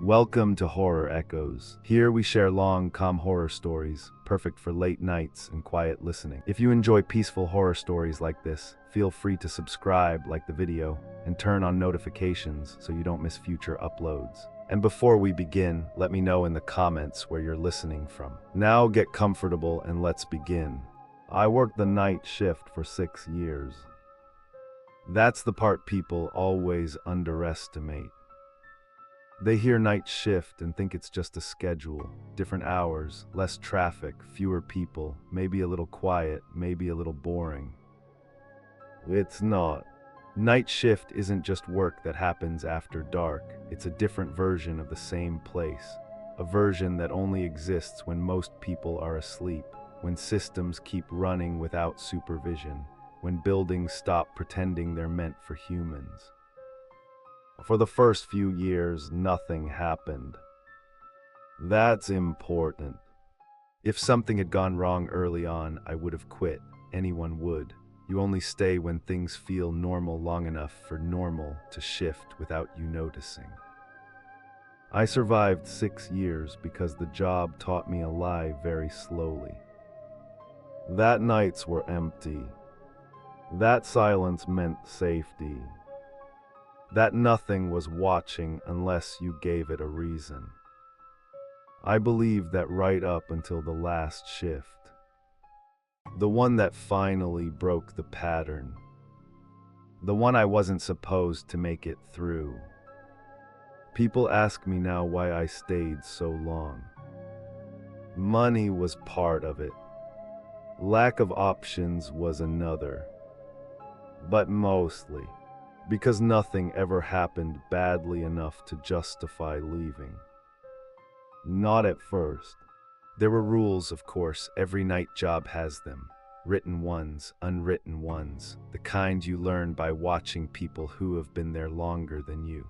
Welcome to Horror Echoes. Here we share long, calm horror stories, perfect for late nights and quiet listening. If you enjoy peaceful horror stories like this, feel free to subscribe, like the video, and turn on notifications so you don't miss future uploads. And before we begin, let me know in the comments where you're listening from. Now get comfortable and let's begin. I worked the night shift for 6 years. That's the part people always underestimate. They hear night shift and think it's just a schedule, different hours, less traffic, fewer people, maybe a little quiet, maybe a little boring. It's not. Night shift isn't just work that happens after dark, it's a different version of the same place, a version that only exists when most people are asleep, when systems keep running without supervision, when buildings stop pretending they're meant for humans. For the first few years, nothing happened. That's important. If something had gone wrong early on, I would have quit. Anyone would. You only stay when things feel normal long enough for normal to shift without you noticing. I survived 6 years because the job taught me a lie very slowly. That nights were empty. That silence meant safety. That nothing was watching unless you gave it a reason. I believed that right up until the last shift. The one that finally broke the pattern. The one I wasn't supposed to make it through. People ask me now why I stayed so long. Money was part of it. Lack of options was another. But mostly because nothing ever happened badly enough to justify leaving. Not at first. There were rules, of course. Every night job has them. Written ones, unwritten ones, the kind you learn by watching people who have been there longer than you.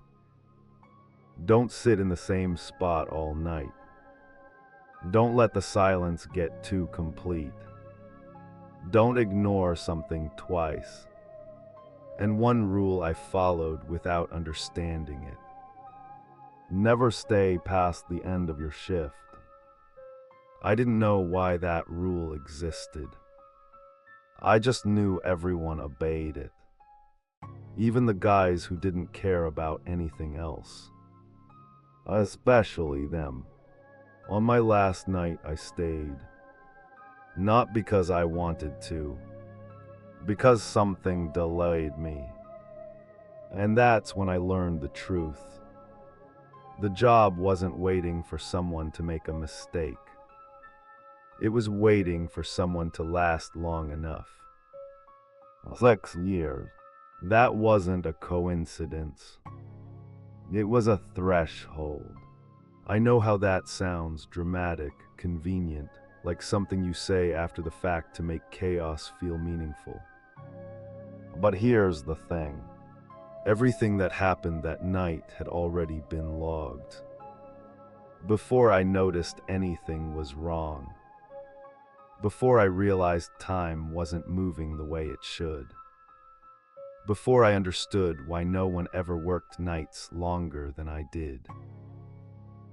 Don't sit in the same spot all night. Don't let the silence get too complete. Don't ignore something twice. And one rule I followed without understanding it. Never stay past the end of your shift. I didn't know why that rule existed. I just knew everyone obeyed it. Even the guys who didn't care about anything else. Especially them. On my last night I stayed. Not because I wanted to. Because something delayed me. And that's when I learned the truth. The job wasn't waiting for someone to make a mistake. It was waiting for someone to last long enough. 6 years. That wasn't a coincidence. It was a threshold. I know how that sounds: dramatic, convenient, like something you say after the fact to make chaos feel meaningful. But here's the thing. Everything that happened that night had already been logged. Before I noticed anything was wrong. Before I realized time wasn't moving the way it should. Before I understood why no one ever worked nights longer than I did.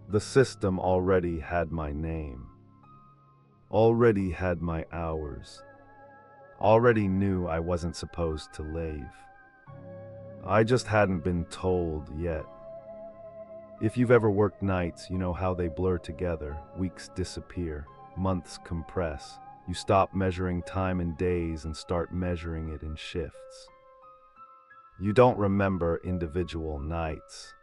The system already had my name. Already had my hours. Already knew I wasn't supposed to leave. I just hadn't been told yet. If you've ever worked nights, you know how they blur together. Weeks disappear, months compress. You stop measuring time in days and start measuring it in shifts. You don't remember individual nights.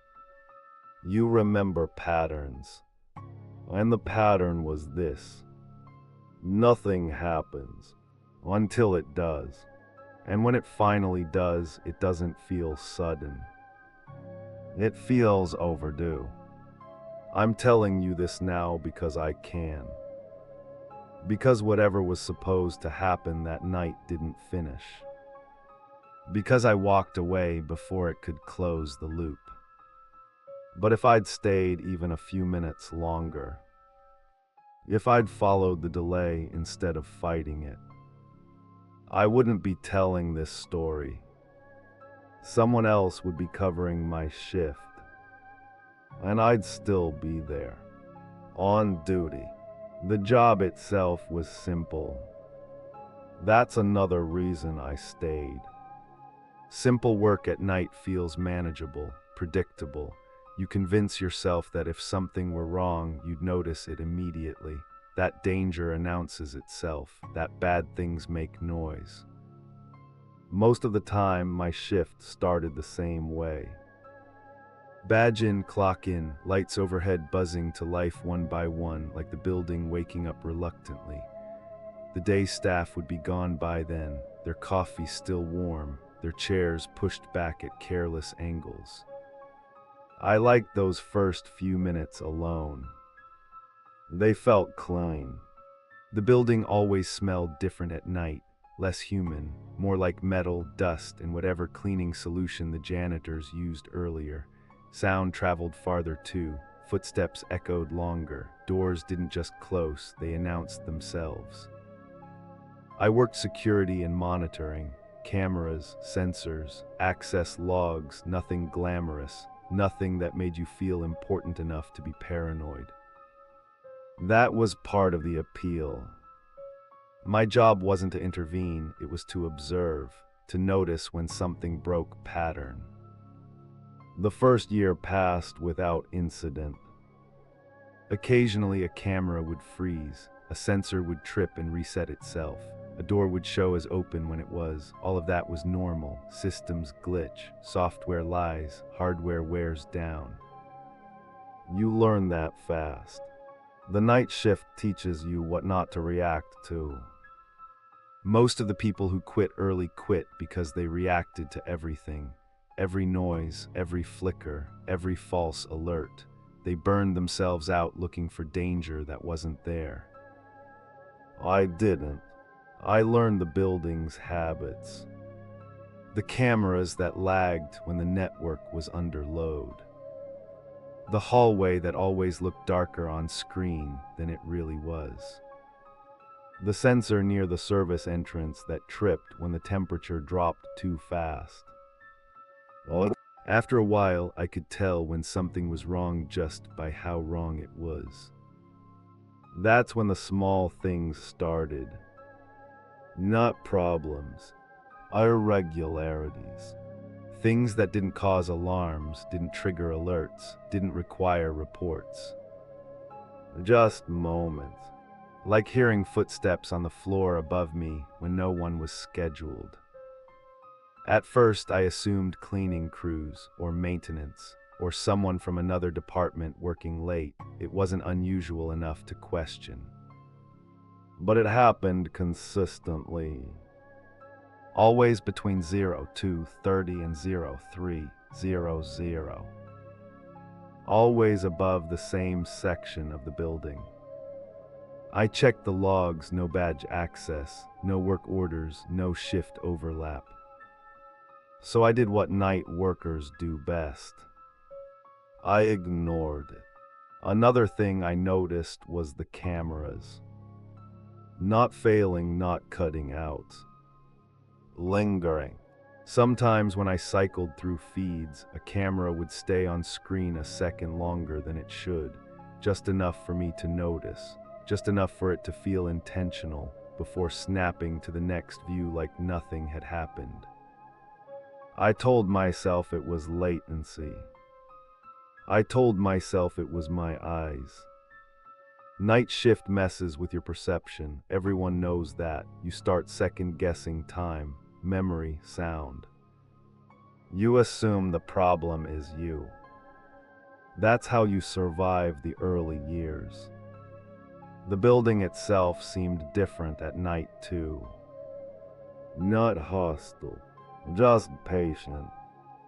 You remember patterns. And the pattern was this. Nothing happens. Until it does. And when it finally does, it doesn't feel sudden. It feels overdue. I'm telling you this now because I can. Because whatever was supposed to happen that night didn't finish. Because I walked away before it could close the loop. But if I'd stayed even a few minutes longer, if I'd followed the delay instead of fighting it, I wouldn't be telling this story. Someone else would be covering my shift. and I'd still be there, on duty. The job itself was simple. That's another reason I stayed. Simple work at night feels manageable, predictable. You convince yourself that if something were wrong, you'd notice it immediately. That danger announces itself, that bad things make noise. Most of the time, my shift started the same way. Badge in, clock in, lights overhead buzzing to life one by one, like the building waking up reluctantly. The day staff would be gone by then, their coffee still warm, their chairs pushed back at careless angles. I liked those first few minutes alone. They felt clean. The building always smelled different at night, less human, more like metal, dust, and whatever cleaning solution the janitors used earlier. Sound traveled farther too. Footsteps echoed longer. Doors didn't just close, they announced themselves. I worked security and monitoring. Cameras, sensors, access logs, nothing glamorous, nothing that made you feel important enough to be paranoid. That was part of the appeal. My job wasn't to intervene, it was to observe, to notice when something broke pattern. The first year passed without incident. Occasionally a camera would freeze, a sensor would trip and reset itself. A door would show as open when it was. All of that was normal. Systems glitch, software lies, hardware wears down. You learn that fast. The night shift teaches you what not to react to. Most of the people who quit early quit because they reacted to everything. Every noise, every flicker, every false alert. They burned themselves out looking for danger that wasn't there. I didn't. I learned the building's habits. The cameras that lagged when the network was under load. The hallway that always looked darker on screen than it really was. The sensor near the service entrance that tripped when the temperature dropped too fast. After a while, I could tell when something was wrong just by how wrong it was. That's when the small things started. Not problems, irregularities. Things that didn't cause alarms, didn't trigger alerts, didn't require reports. Just moments. Like hearing footsteps on the floor above me when no one was scheduled. At first, I assumed cleaning crews, or maintenance, or someone from another department working late. It wasn't unusual enough to question. But it happened consistently. Always between 02:30 and 03:00. Always above the same section of the building. I checked the logs, no badge access, no work orders, no shift overlap. So I did what night workers do best. I ignored it. Another thing I noticed was the cameras. Not failing, not cutting out. Lingering. Sometimes when I cycled through feeds, a camera would stay on screen a second longer than it should, just enough for me to notice, just enough for it to feel intentional, before snapping to the next view like nothing had happened. I told myself it was latency. I told myself it was my eyes. Night shift messes with your perception. Everyone knows that. You start second-guessing time, memory, sound. You assume the problem is you. That's how you survive the early years. The building itself seemed different at night too. Not hostile, just patient.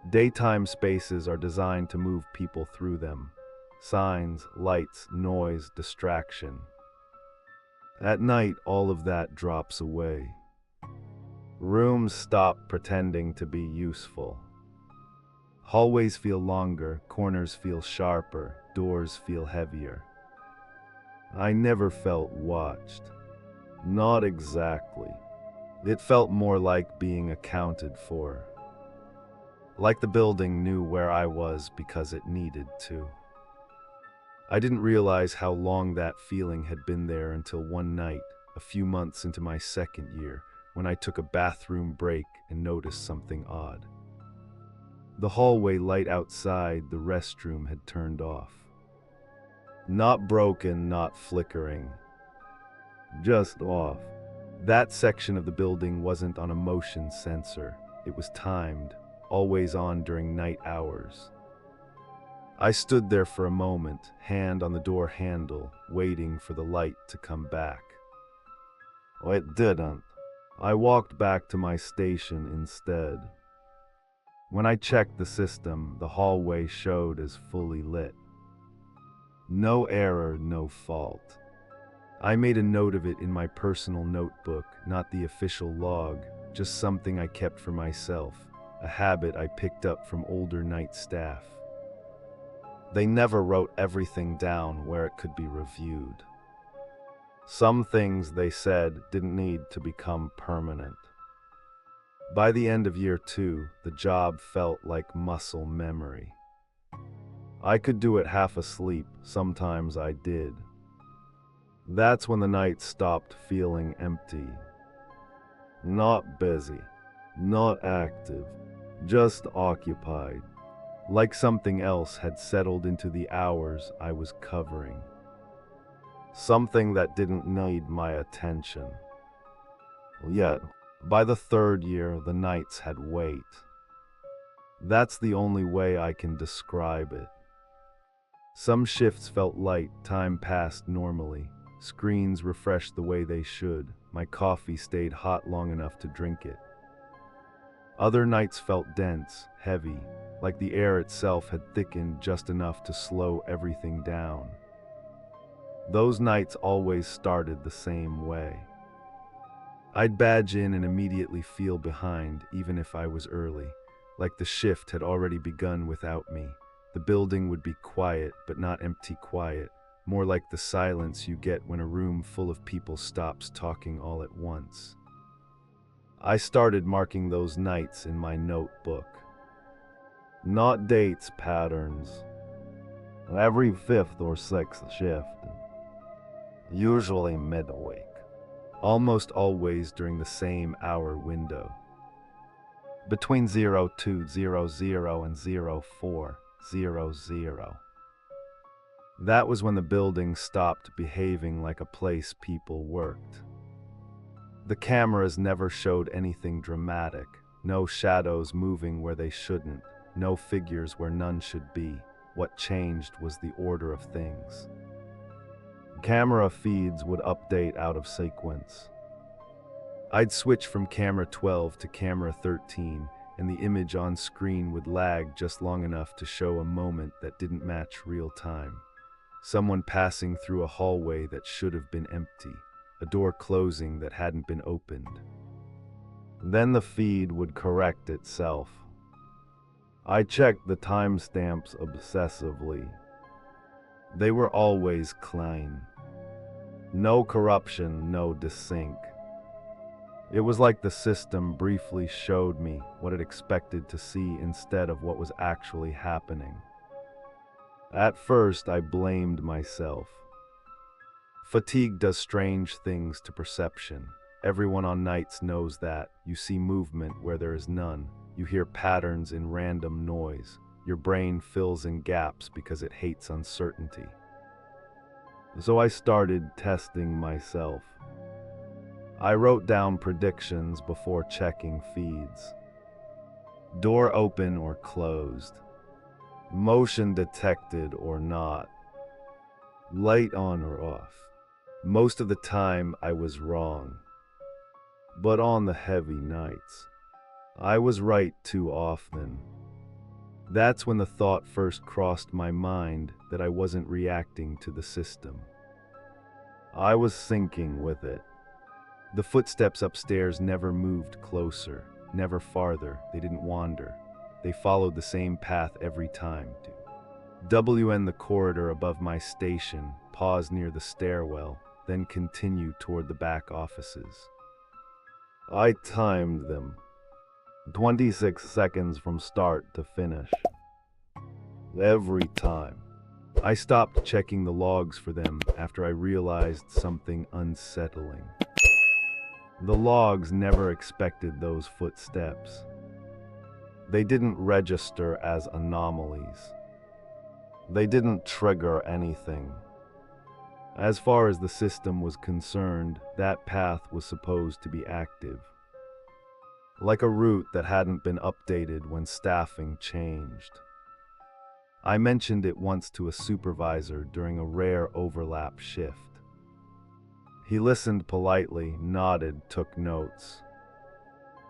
Daytime spaces are designed to move people through them. Signs, lights, noise, distraction. At night, all of that drops away. Rooms stop pretending to be useful. Hallways feel longer, corners feel sharper, doors feel heavier. I never felt watched. Not exactly. It felt more like being accounted for. Like the building knew where I was because it needed to. I didn't realize how long that feeling had been there until one night, a few months into my second year, when I took a bathroom break and noticed something odd. The hallway light outside the restroom had turned off. Not broken, not flickering. Just off. That section of the building wasn't on a motion sensor. It was timed, always on during night hours. I stood there for a moment, hand on the door handle, waiting for the light to come back. Oh, it didn't. I walked back to my station instead. When I checked the system, the hallway showed as fully lit. No error, no fault. I made a note of it in my personal notebook, not the official log, just something I kept for myself, a habit I picked up from older night staff. They never wrote everything down where it could be reviewed. Some things, they said, didn't need to become permanent. By the end of year 2, the job felt like muscle memory. I could do it half asleep, sometimes I did. That's when the night stopped feeling empty. Not busy, not active, just occupied, like something else had settled into the hours I was covering. Something that didn't need my attention. Yet, by the third year, the nights had weight. That's the only way I can describe it. Some shifts felt light, time passed normally. Screens refreshed the way they should. My coffee stayed hot long enough to drink it. Other nights felt dense, heavy, like the air itself had thickened just enough to slow everything down. Those nights always started the same way. I'd badge in and immediately feel behind, even if I was early, like the shift had already begun without me. The building would be quiet, but not empty quiet, more like the silence you get when a room full of people stops talking all at once. I started marking those nights in my notebook. Not dates, patterns. Every 5th or 6th shift. Usually midweek. Almost always during the same hour window. Between 0200 and 0400. That was when the building stopped behaving like a place people worked. The cameras never showed anything dramatic, no shadows moving where they shouldn't, no figures where none should be. What changed was the order of things. Camera feeds would update out of sequence. I'd switch from camera 12 to camera 13, and the image on screen would lag just long enough to show a moment that didn't match real time. Someone passing through a hallway that should have been empty, a door closing that hadn't been opened. Then the feed would correct itself. I checked the timestamps obsessively. They were always clean. No corruption, no desync. It was like the system briefly showed me what it expected to see instead of what was actually happening. At first, I blamed myself. Fatigue does strange things to perception. Everyone on nights knows that. You see movement where there is none. You hear patterns in random noise. Your brain fills in gaps because it hates uncertainty. So I started testing myself. I wrote down predictions before checking feeds. Door open or closed. Motion detected or not. Light on or off. Most of the time I was wrong. But on the heavy nights, I was right too often. That's when the thought first crossed my mind that I wasn't reacting to the system. I was syncing with it. The footsteps upstairs never moved closer, never farther. They didn't wander. They followed the same path every time. WN the corridor above my station, pause near the stairwell, then continue toward the back offices. I timed them. 26 seconds from start to finish. Every time. I stopped checking the logs for them after I realized something unsettling. The logs never expected those footsteps. They didn't register as anomalies. They didn't trigger anything. As far as the system was concerned, that path was supposed to be active. Like a route that hadn't been updated when staffing changed. I mentioned it once to a supervisor during a rare overlap shift. He listened politely, nodded, took notes.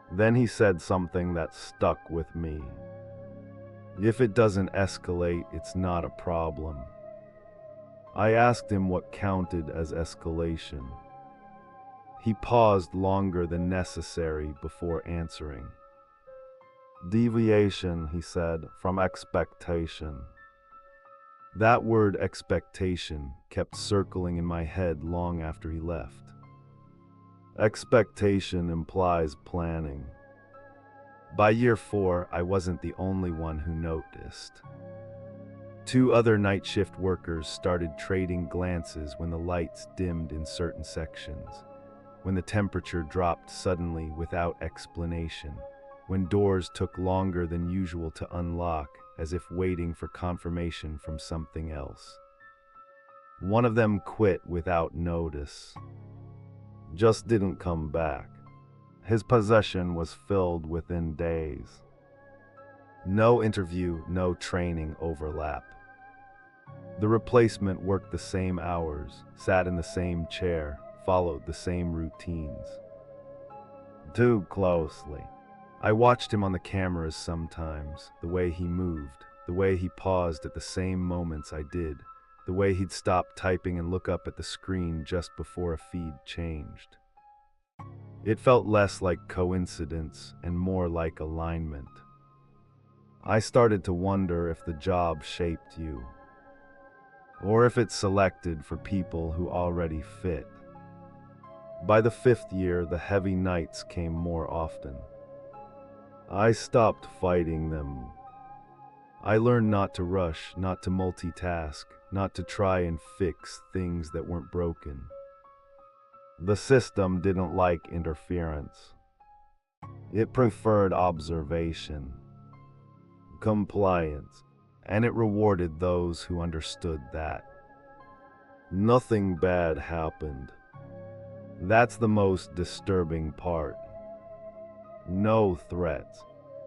Then he said something that stuck with me. If it doesn't escalate, it's not a problem. I asked him what counted as escalation. He paused longer than necessary before answering. Deviation, he said, from expectation. That word expectation kept circling in my head long after he left. Expectation implies planning. By year 4, I wasn't the only one who noticed. 2 other night shift workers started trading glances when the lights dimmed in certain sections, when the temperature dropped suddenly without explanation, when doors took longer than usual to unlock, as if waiting for confirmation from something else. One of them quit without notice. Just didn't come back. His possession was filled within days. No interview, no training overlap. The replacement worked the same hours, sat in the same chair, followed the same routines. Too closely. I watched him on the cameras sometimes, the way he moved, the way he paused at the same moments I did, the way he'd stop typing and look up at the screen just before a feed changed. It felt less like coincidence and more like alignment. I started to wonder if the job shaped you, or if it selected for people who already fit. By the 5th year, the heavy nights came more often. I stopped fighting them. I learned not to rush, not to multitask, not to try and fix things that weren't broken. The system didn't like interference. It preferred observation, compliance, and it rewarded those who understood that. Nothing bad happened. That's the most disturbing part. No threats,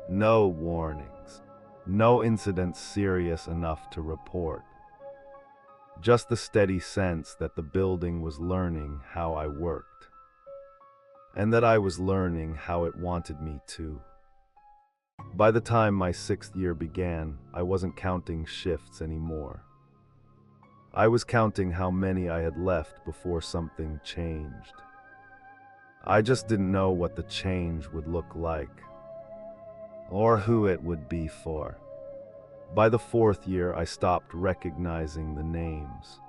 no warnings, no incidents serious enough to report. Just the steady sense that the building was learning how I worked, and that I was learning how it wanted me to. By the time my 6th year began, I wasn't counting shifts anymore. I was counting how many I had left before something changed. I just didn't know what the change would look like, or who it would be for. By the 4th year, I stopped recognizing the names.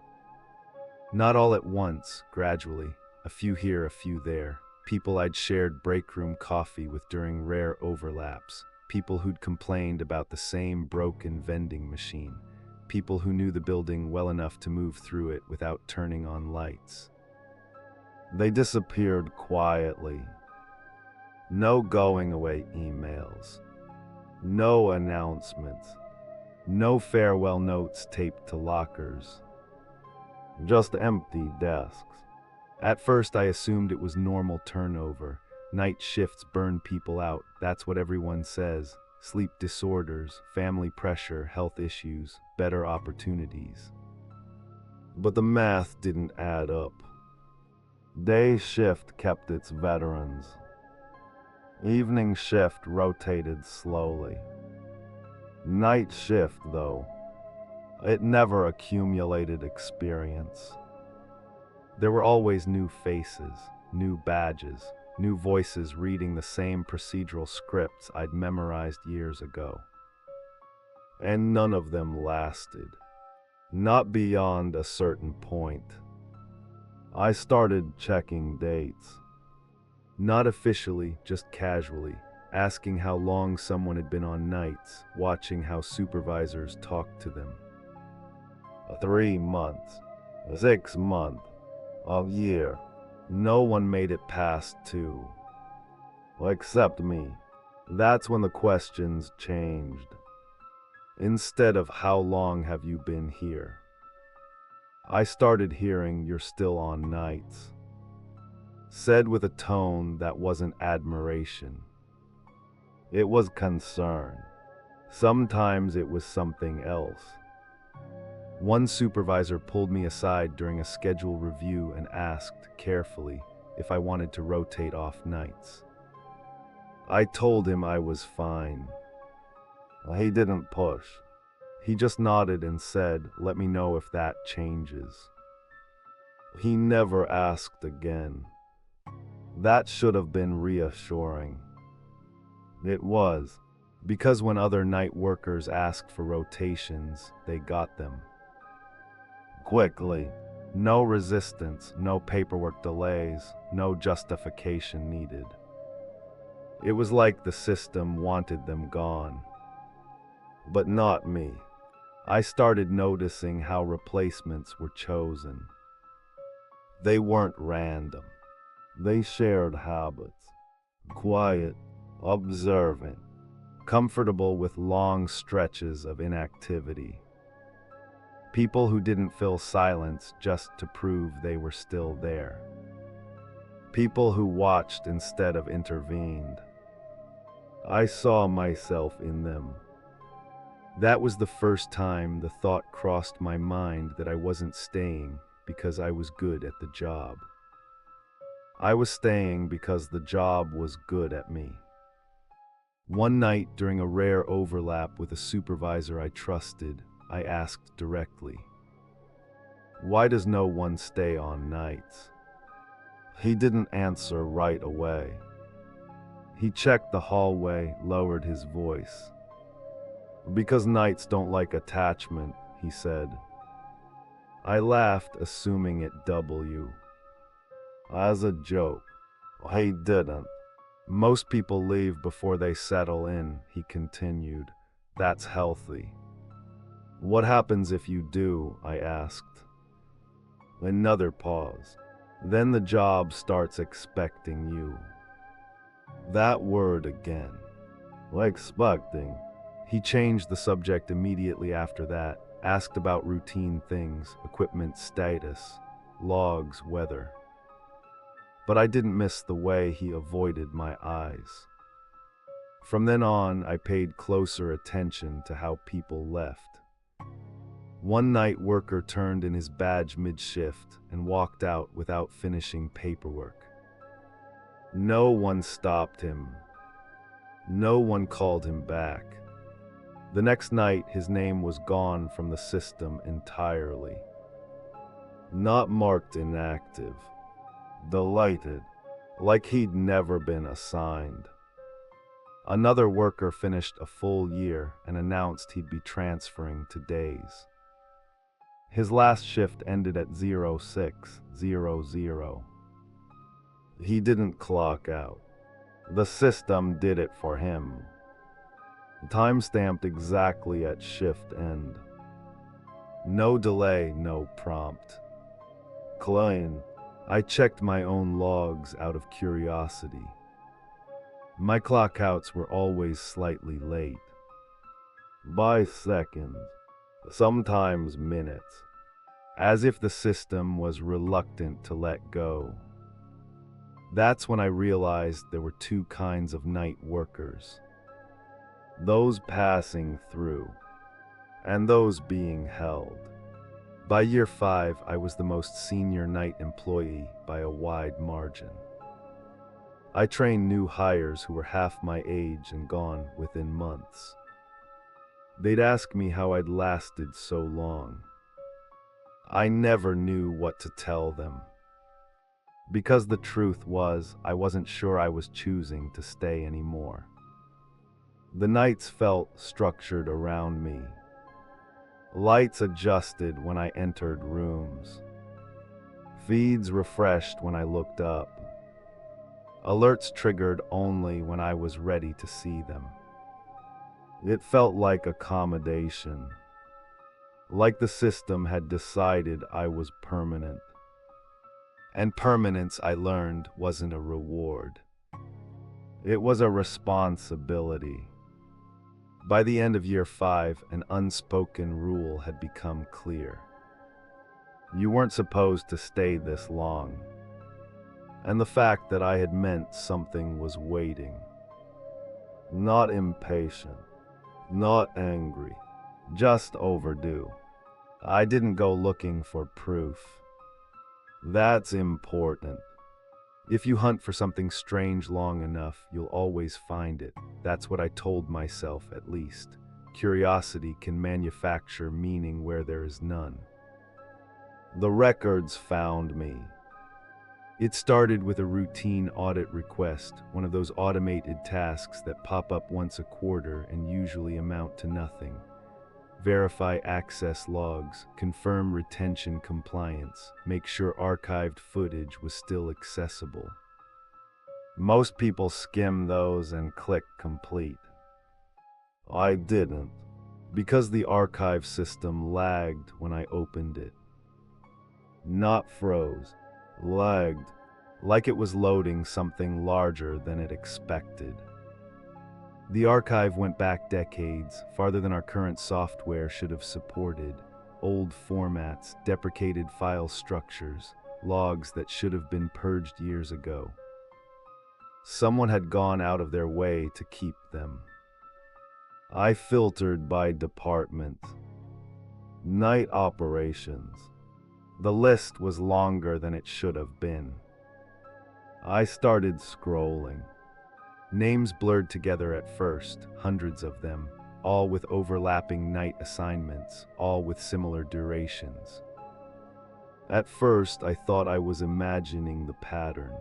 Not all at once, gradually, a few here, a few there. People I'd shared break-room coffee with during rare overlaps. People who'd complained about the same broken vending machine. People who knew the building well enough to move through it without turning on lights. They disappeared quietly. No going-away emails. No announcements. No farewell notes taped to lockers. Just empty desks. At first, I assumed it was normal turnover. Night shifts burn people out, that's what everyone says. Sleep disorders, family pressure, health issues, better opportunities. But the math didn't add up. Day shift kept its veterans. Evening shift rotated slowly. Night shift, though, it never accumulated experience. There were always new faces, new badges, new voices reading the same procedural scripts I'd memorized years ago. And none of them lasted. Not beyond a certain point. I started checking dates. Not officially, just casually, asking how long someone had been on nights, watching how supervisors talked to them. 3 months, 6 months, a year. No one made it past 2. Except me. That's when the questions changed. Instead of how long have you been here, I started hearing you're still on nights. Said with a tone that wasn't admiration. It was concern. Sometimes it was something else. One supervisor pulled me aside during a schedule review and asked carefully if I wanted to rotate off nights. I told him I was fine. He didn't push. He just nodded and said, "Let me know if that changes." He never asked again. That should have been reassuring. It was, because when other night workers asked for rotations, they got them. Quickly. No resistance, no paperwork delays, no justification needed. It was like the system wanted them gone. But not me. I started noticing how replacements were chosen. They weren't random. They shared habits. Quiet, observant, comfortable with long stretches of inactivity. People who didn't fill silence just to prove they were still there. People who watched instead of intervened. I saw myself in them. That was the first time the thought crossed my mind that I wasn't staying because I was good at the job. I was staying because the job was good at me. One night, during a rare overlap with a supervisor I trusted, I asked directly, "Why does no one stay on nights?" He didn't answer right away. He checked the hallway, lowered his voice. "Because nights don't like attachment," he said. I laughed, assuming it W. As a joke. He didn't. "Most people leave before they settle in," he continued. "That's healthy." "What happens if you do?" I asked. Another pause. "Then the job starts expecting you." That word again. Expecting. He changed the subject immediately after that, asked about routine things, equipment status, logs, weather. But I didn't miss the way he avoided my eyes. From then on, I paid closer attention to how people left. One night worker turned in his badge mid-shift and walked out without finishing paperwork. No one stopped him. No one called him back. The next night, his name was gone from the system entirely. Not marked inactive. Delighted, like he'd never been assigned. Another worker finished a full year and announced he'd be transferring to days. His last shift ended at 0600. He didn't clock out. The system did it for him. Time-stamped exactly at shift end. No delay, no prompt. Clean. I checked my own logs out of curiosity. My clockouts were always slightly late. By seconds, sometimes minutes, as if the system was reluctant to let go. That's when I realized there were two kinds of night workers. Those passing through, and those being held. By year 5, I was the most senior night employee by a wide margin. I trained new hires who were half my age and gone within months. They'd ask me how I'd lasted so long. I never knew what to tell them. Because the truth was, I wasn't sure I was choosing to stay anymore. The nights felt structured around me. Lights adjusted when I entered rooms. Feeds refreshed when I looked up. Alerts triggered only when I was ready to see them. It felt like accommodation. like the system had decided I was permanent. And permanence, I learned, wasn't a reward. It was a responsibility. By the end of year 5, an unspoken rule had become clear. You weren't supposed to stay this long. And the fact that I had meant something was waiting. Not impatient, not angry, just overdue. I didn't go looking for proof. That's important. If you hunt for something strange long enough, you'll always find it. That's what I told myself, at least. Curiosity can manufacture meaning where there is none. The records found me. It started with a routine audit request, one of those automated tasks that pop up once a quarter and usually amount to nothing. Verify access logs, confirm retention compliance, make sure archived footage was still accessible. Most people skim those and click complete. I didn't, because the archive system lagged when I opened it. Not froze, lagged, like it was loading something larger than it expected. The archive went back decades, farther than our current software should have supported. Old formats, deprecated file structures, logs that should have been purged years ago. Someone had gone out of their way to keep them. I filtered by department. Night operations. The list was longer than it should have been. I started scrolling. Names blurred together at first, hundreds of them, all with overlapping night assignments, all with similar durations. At first, I thought I was imagining the pattern.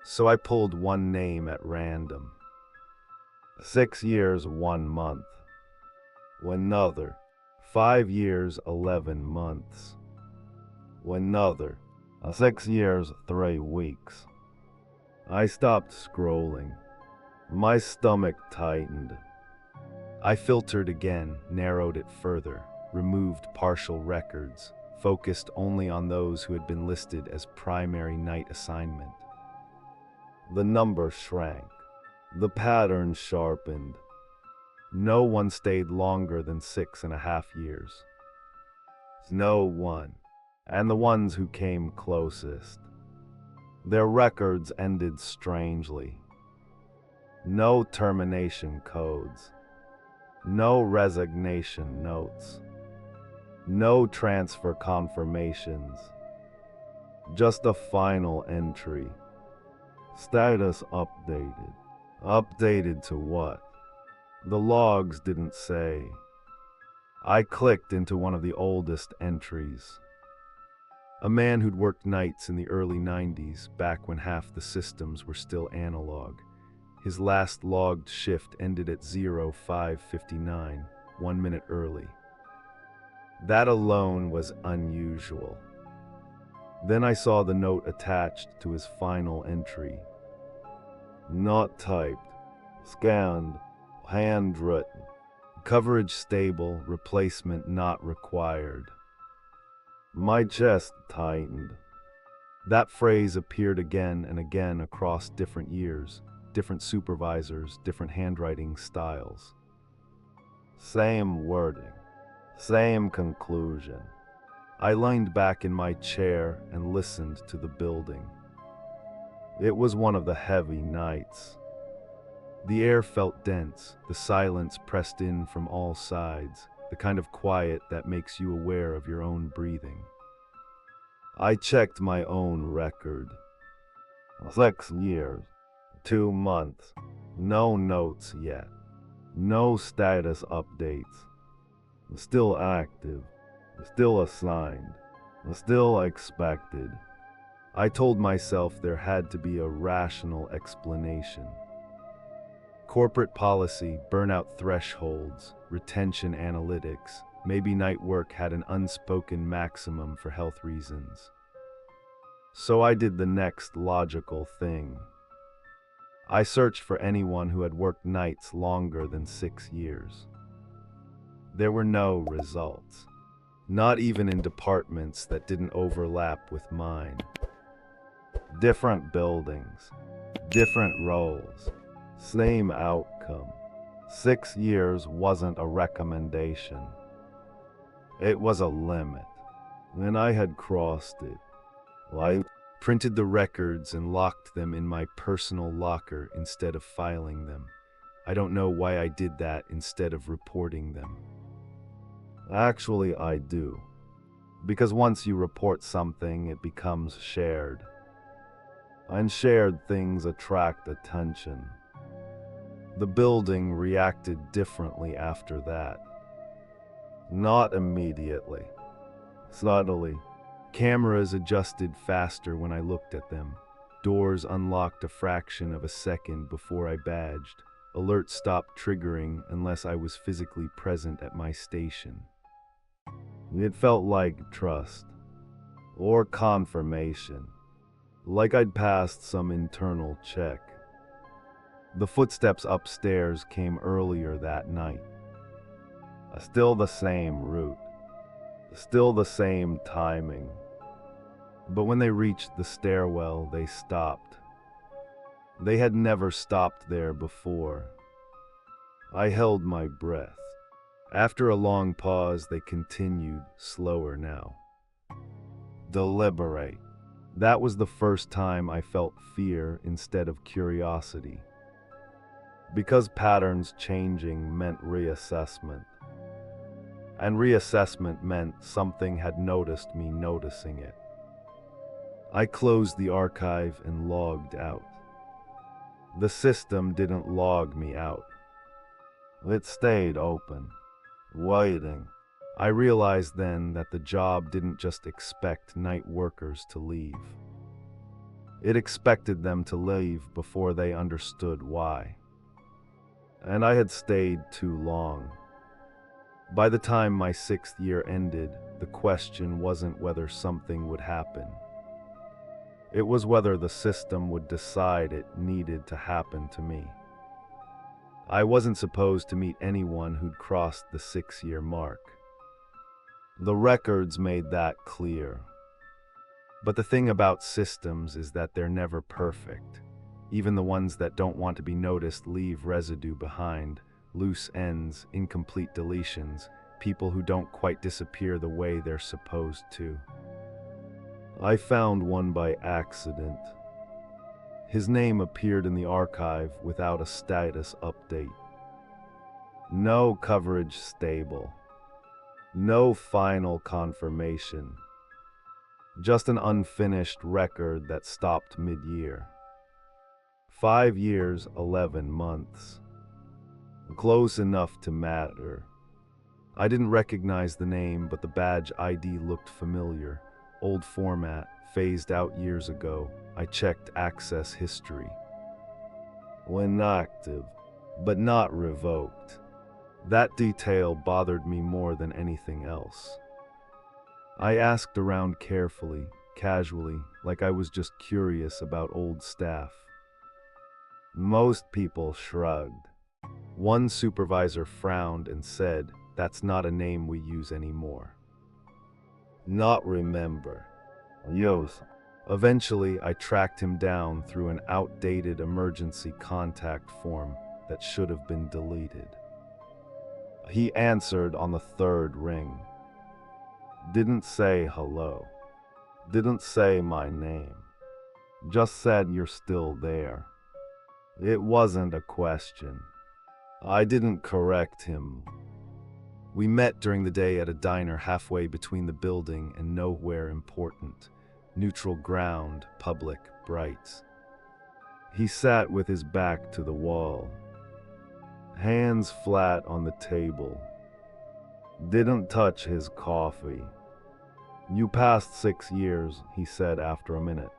So I pulled one name at random. 6 years, 1 month. Another. 5 years, 11 months. Another. 6 years, 3 weeks. I stopped scrolling. My stomach tightened. I filtered again, narrowed it further, removed partial records, focused only on those who had been listed as primary night assignment. The number shrank. The pattern sharpened. No one stayed longer than 6.5 years. No one. And the ones who came closest. Their records ended strangely. No termination codes. No resignation notes. No transfer confirmations. Just a final entry. Status updated. Updated to what? The logs didn't say. I clicked into one of the oldest entries. A man who'd worked nights in the early 90s, back when half the systems were still analog. His last logged shift ended at 05:59, 1 minute early. That alone was unusual. Then I saw the note attached to his final entry. Not typed, scanned, handwritten. Coverage stable, replacement not required. My chest tightened. That phrase appeared again and again across different years, different supervisors, different handwriting styles. Same wording, same conclusion. I leaned back in my chair and listened to the building. It was one of the heavy nights. The air felt dense, the silence pressed in from all sides, the kind of quiet that makes you aware of your own breathing. I checked my own record. 6 years, 2 months, no notes yet, no status updates. Still active, still assigned, still expected. I told myself there had to be a rational explanation. Corporate policy, burnout thresholds, retention analytics, maybe night work had an unspoken maximum for health reasons. So I did the next logical thing. I searched for anyone who had worked nights longer than 6 years. There were no results, not even in departments that didn't overlap with mine. Different buildings, different roles, same outcome. 6 years wasn't a recommendation. It was a limit, and I had crossed it. I printed the records and locked them in my personal locker instead of filing them. I don't know why I did that instead of reporting them. Actually, I do. Because once you report something, it becomes shared. And shared things attract attention. The building reacted differently after that. Not immediately. Subtly. Cameras adjusted faster when I looked at them. Doors unlocked a fraction of a second before I badged. Alerts stopped triggering unless I was physically present at my station. It felt like trust. Or confirmation. Like I'd passed some internal check. The footsteps upstairs came earlier that night. Still the same route. Still the same timing. But when they reached the stairwell, they stopped. They had never stopped there before. I held my breath. After a long pause, they continued, slower now. Deliberate. That was the first time I felt fear instead of curiosity. Because patterns changing meant reassessment. And reassessment meant something had noticed me noticing it. I closed the archive and logged out. The system didn't log me out. It stayed open, waiting. I realized then that the job didn't just expect night workers to leave. It expected them to leave before they understood why. And I had stayed too long. By the time my 6th year ended, the question wasn't whether something would happen. It was whether the system would decide it needed to happen to me. I wasn't supposed to meet anyone who'd crossed the 6-year mark. The records made that clear. But the thing about systems is that they're never perfect. Even the ones that don't want to be noticed leave residue behind, loose ends, incomplete deletions, people who don't quite disappear the way they're supposed to. I found one by accident. His name appeared in the archive without a status update. No coverage stable. No final confirmation. Just an unfinished record that stopped mid-year. 5 years, 11 months. Close enough to matter. I didn't recognize the name, but the badge ID looked familiar. Old format, phased out years ago. I checked access history. When active, but not revoked. That detail bothered me more than anything else. I asked around carefully, casually, like I was just curious about old staff. Most people shrugged. One supervisor frowned and said, "That's not a name we use anymore." Not remember. Use. Eventually, I tracked him down through an outdated emergency contact form that should have been deleted. He answered on the 3rd ring. Didn't say hello. Didn't say my name. Just said you're still there. It wasn't a question. I didn't correct him. We met during the day at a diner halfway between the building and nowhere important. Neutral ground, public, bright. He sat with his back to the wall. Hands flat on the table. Didn't touch his coffee. You passed 6 years, he said after a minute.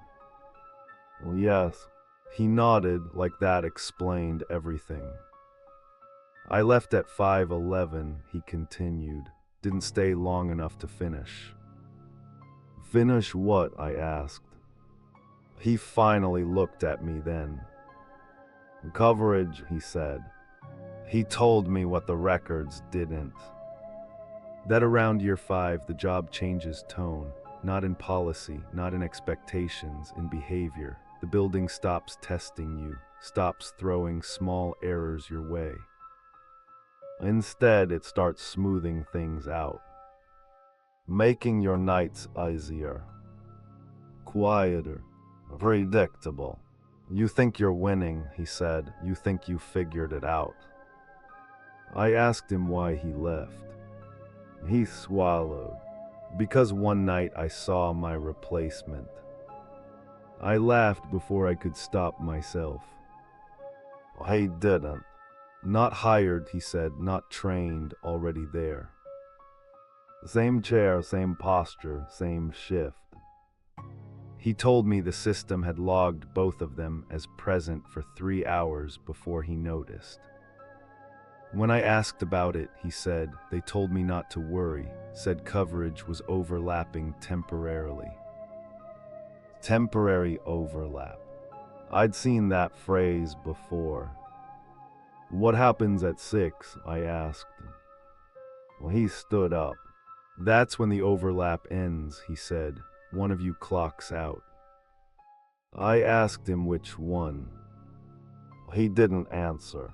Well, yes. He nodded like that explained everything. I left at 5:11, he continued. Didn't stay long enough to finish. Finish what? I asked. He finally looked at me then. Coverage, he said. He told me what the records didn't. That around year 5, the job changes tone, not in policy, not in expectations, in behavior. The building stops testing you, stops throwing small errors your way. Instead, it starts smoothing things out, making your nights easier, quieter, predictable. You think you're winning, he said. You think you figured it out. I asked him why he left. He swallowed. Because one night I saw my replacement. I laughed before I could stop myself. He didn't. Not hired, he said, not trained, already there. Same chair, same posture, same shift. He told me the system had logged both of them as present for 3 hours before he noticed. When I asked about it, he said, they told me not to worry, said coverage was overlapping temporarily. Temporary overlap. I'd seen that phrase before. What happens at 6? I asked. Well, he stood up. That's when the overlap ends, he said. One of you clocks out. I asked him which one. He didn't answer.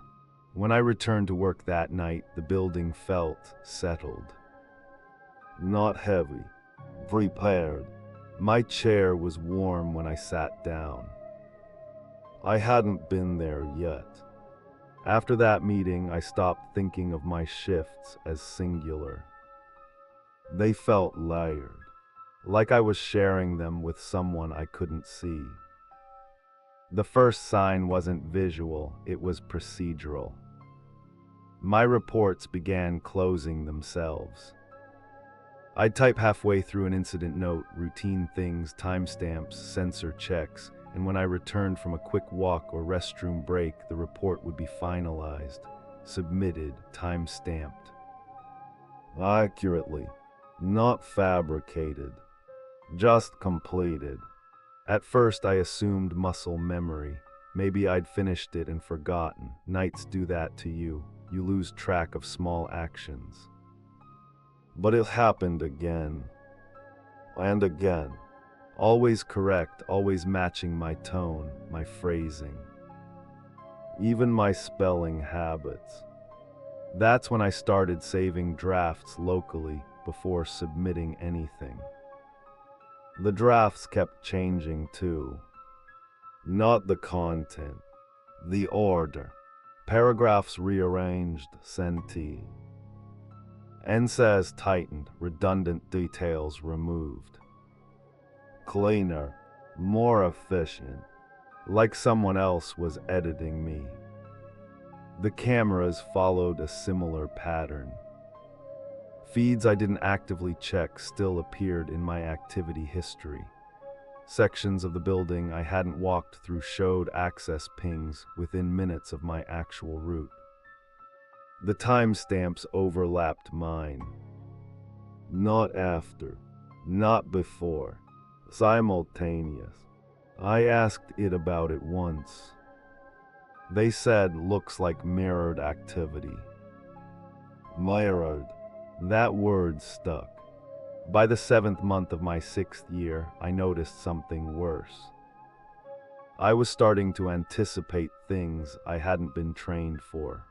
When I returned to work that night, the building felt settled. Not heavy. Prepared. My chair was warm when I sat down. I hadn't been there yet. After that meeting, I stopped thinking of my shifts as singular. They felt layered, like I was sharing them with someone I couldn't see. The first sign wasn't visual, it was procedural. My reports began closing themselves. I'd type halfway through an incident note, routine things, timestamps, sensor checks, and when I returned from a quick walk or restroom break, the report would be finalized, submitted, time-stamped. Accurately, not fabricated, just completed. At first I assumed muscle memory. Maybe I'd finished it and forgotten. Nights do that to you. You lose track of small actions. But it happened again. And again. Always correct, always matching my tone, my phrasing. Even my spelling habits. That's when I started saving drafts locally before submitting anything. The drafts kept changing too. Not the content, the order. Paragraphs rearranged, sentee. NSAS tightened, redundant details removed. Cleaner, more efficient, like someone else was editing me. The cameras followed a similar pattern. Feeds I didn't actively check still appeared in my activity history. Sections of the building I hadn't walked through showed access pings within minutes of my actual route. The timestamps overlapped mine. Not after, not before, simultaneous. I asked it about it once. They said looks like mirrored activity. Mirrored. That word stuck. By the 7th month of my 6th year, I noticed something worse. I was starting to anticipate things I hadn't been trained for.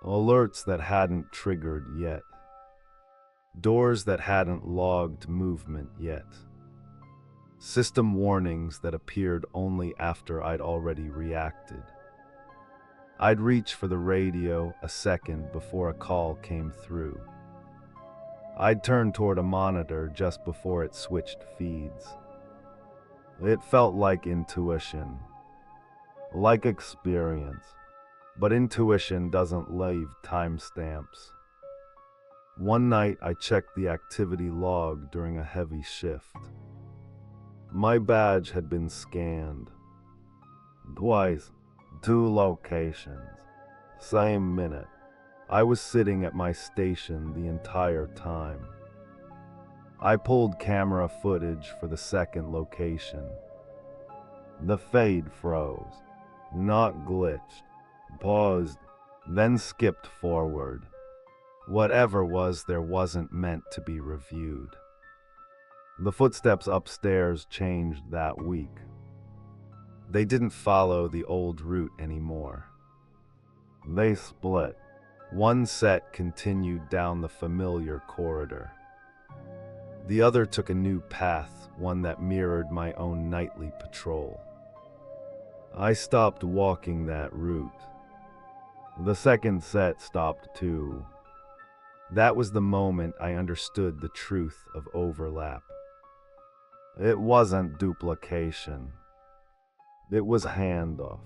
Alerts that hadn't triggered yet. Doors that hadn't logged movement yet. System warnings that appeared only after I'd already reacted. I'd reach for the radio a second before a call came through. I'd turn toward a monitor just before it switched feeds. It felt like intuition, like experience, but intuition doesn't leave timestamps. One night I checked the activity log during a heavy shift. My badge had been scanned. Twice, 2 locations, same minute. I was sitting at my station the entire time. I pulled camera footage for the second location. The fade froze, not glitched, paused, then skipped forward. Whatever was there wasn't meant to be reviewed. The footsteps upstairs changed that week. They didn't follow the old route anymore. They split. One set continued down the familiar corridor. The other took a new path, one that mirrored my own nightly patrol. I stopped walking that route. The second set stopped too. That was the moment I understood the truth of overlap. It wasn't duplication. It was handoff,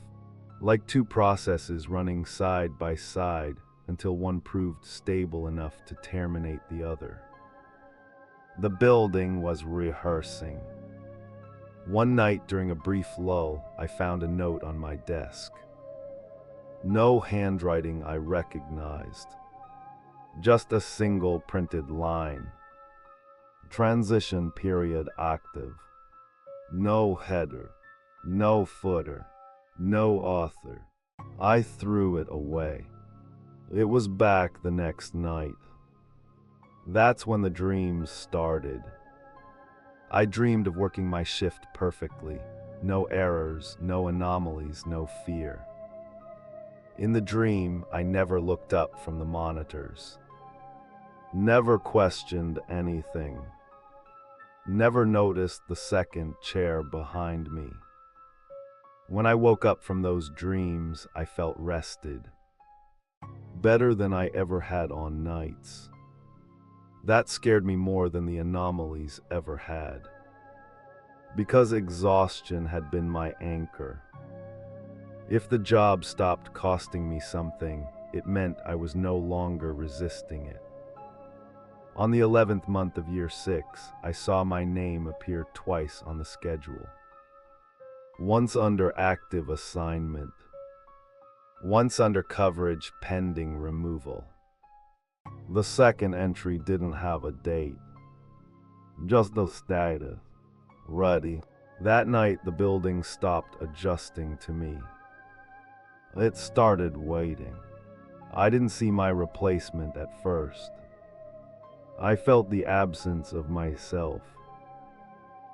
like two processes running side by side until one proved stable enough to terminate the other. The building was rehearsing. One night during a brief lull, I found a note on my desk. No handwriting I recognized. Just a single printed line. Transition period active. No header. No footer. No author. I threw it away. It was back the next night. That's when the dreams started. I dreamed of working my shift perfectly. No errors, no anomalies, no fear. In the dream, I never looked up from the monitors. Never questioned anything. Never noticed the second chair behind me. When I woke up from those dreams, I felt rested. Better than I ever had on nights. That scared me more than the anomalies ever had. Because exhaustion had been my anchor. If the job stopped costing me something, it meant I was no longer resisting it. On the 11th month of year 6, I saw my name appear twice on the schedule. Once under active assignment. Once under coverage pending removal. The second entry didn't have a date. Just the status. Ready. That night the building stopped adjusting to me. It started waiting. I didn't see my replacement at first. I felt the absence of myself.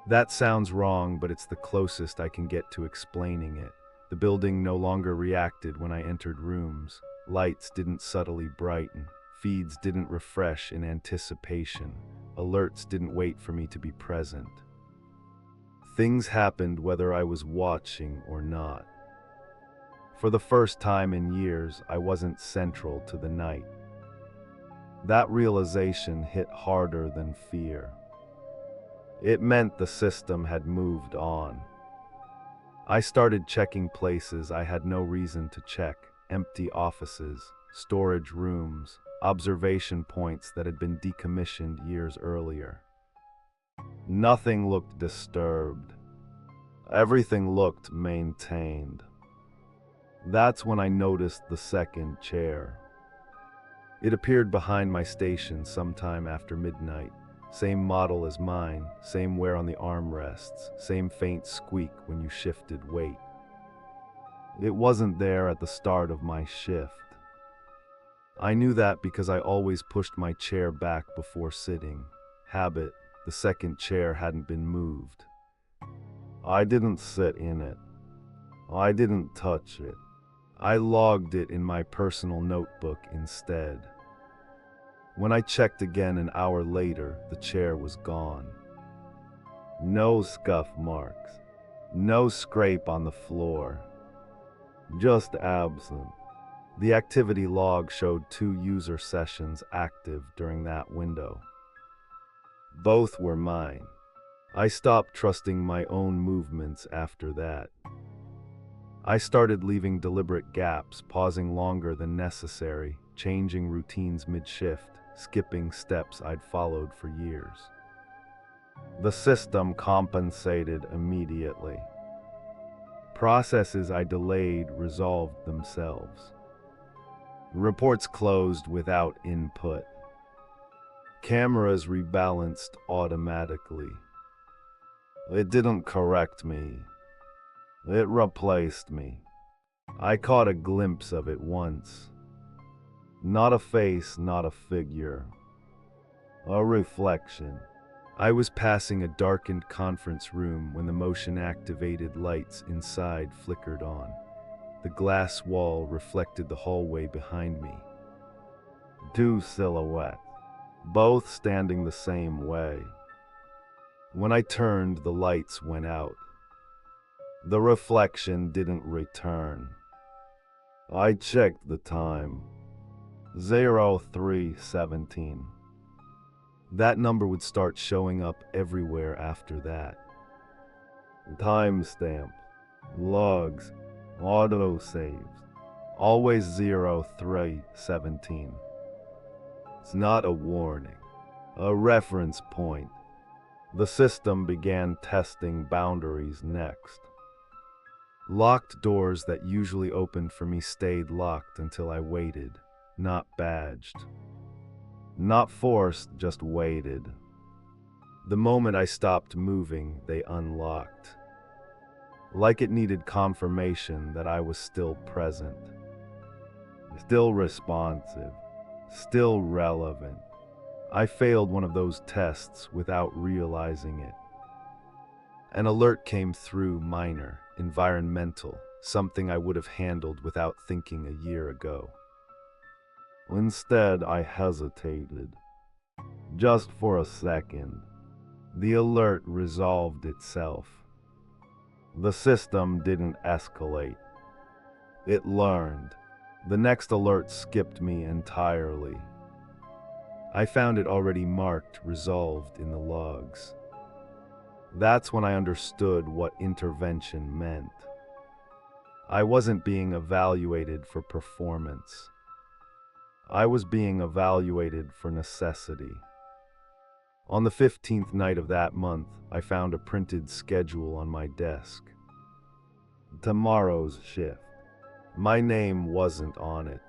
That sounds wrong, but it's the closest I can get to explaining it. The building no longer reacted when I entered rooms. Lights didn't subtly brighten. Feeds didn't refresh in anticipation. Alerts didn't wait for me to be present. Things happened whether I was watching or not. For the first time in years, I wasn't central to the night. That realization hit harder than fear. It meant the system had moved on. I started checking places I had no reason to check. Empty offices, storage rooms, observation points that had been decommissioned years earlier. Nothing looked disturbed. Everything looked maintained. That's when I noticed the second chair. It appeared behind my station sometime after midnight. Same model as mine, same wear on the armrests, same faint squeak when you shifted weight. It wasn't there at the start of my shift. I knew that because I always pushed my chair back before sitting. Habit, the second chair hadn't been moved. I didn't sit in it. I didn't touch it. I logged it in my personal notebook instead. When I checked again an hour later, the chair was gone. No scuff marks. No scrape on the floor. Just absent. The activity log showed 2 user sessions active during that window. Both were mine. I stopped trusting my own movements after that. I started leaving deliberate gaps, pausing longer than necessary, changing routines mid-shift, skipping steps I'd followed for years. The system compensated immediately. Processes I delayed resolved themselves. Reports closed without input. Cameras rebalanced automatically. It didn't correct me. It replaced me. I caught a glimpse of it once. Not a face, not a figure. A reflection. I was passing a darkened conference room when the motion-activated lights inside flickered on. The glass wall reflected the hallway behind me. Two silhouettes, both standing the same way. When I turned, the lights went out. The reflection didn't return. I checked the time. 03:17. That number would start showing up everywhere after that. Timestamp, logs, autosaves. Always 03:17. It's not a warning, a reference point. The system began testing boundaries next. Locked doors that usually opened for me stayed locked until I waited, not badged. Not forced, just waited. The moment I stopped moving, they unlocked. Like it needed confirmation that I was still present. Still responsive. Still relevant. I failed one of those tests without realizing it. An alert came through, minor, environmental, something I would have handled without thinking a year ago. Instead, I hesitated. Just for a second. The alert resolved itself. The system didn't escalate. It learned. The next alert skipped me entirely. I found it already marked resolved in the logs. That's when I understood what intervention meant. I wasn't being evaluated for performance. I was being evaluated for necessity. On the 15th night of that month, I found a printed schedule on my desk. Tomorrow's shift. My name wasn't on it.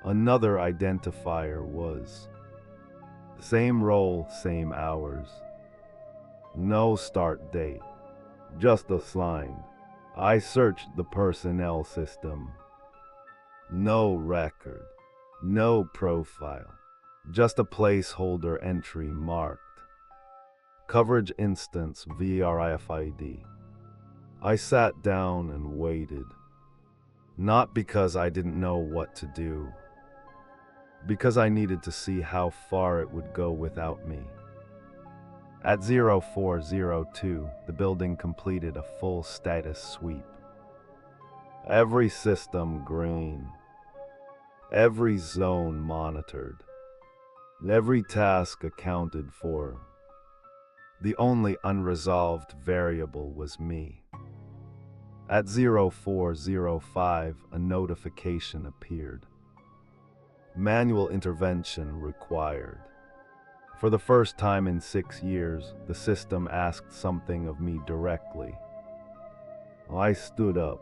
Another identifier was. Same role, same hours. No start date. Just assigned. I searched the personnel system. No record. No profile. Just a placeholder entry marked. Coverage instance VRIFID. I sat down and waited. Not because I didn't know what to do. Because I needed to see how far it would go without me. At 04:02, the building completed a full status sweep. Every system green. Every zone monitored. Every task accounted for. The only unresolved variable was me. At 04:05, a notification appeared. Manual intervention required. For the first time in 6 years, the system asked something of me directly. I stood up.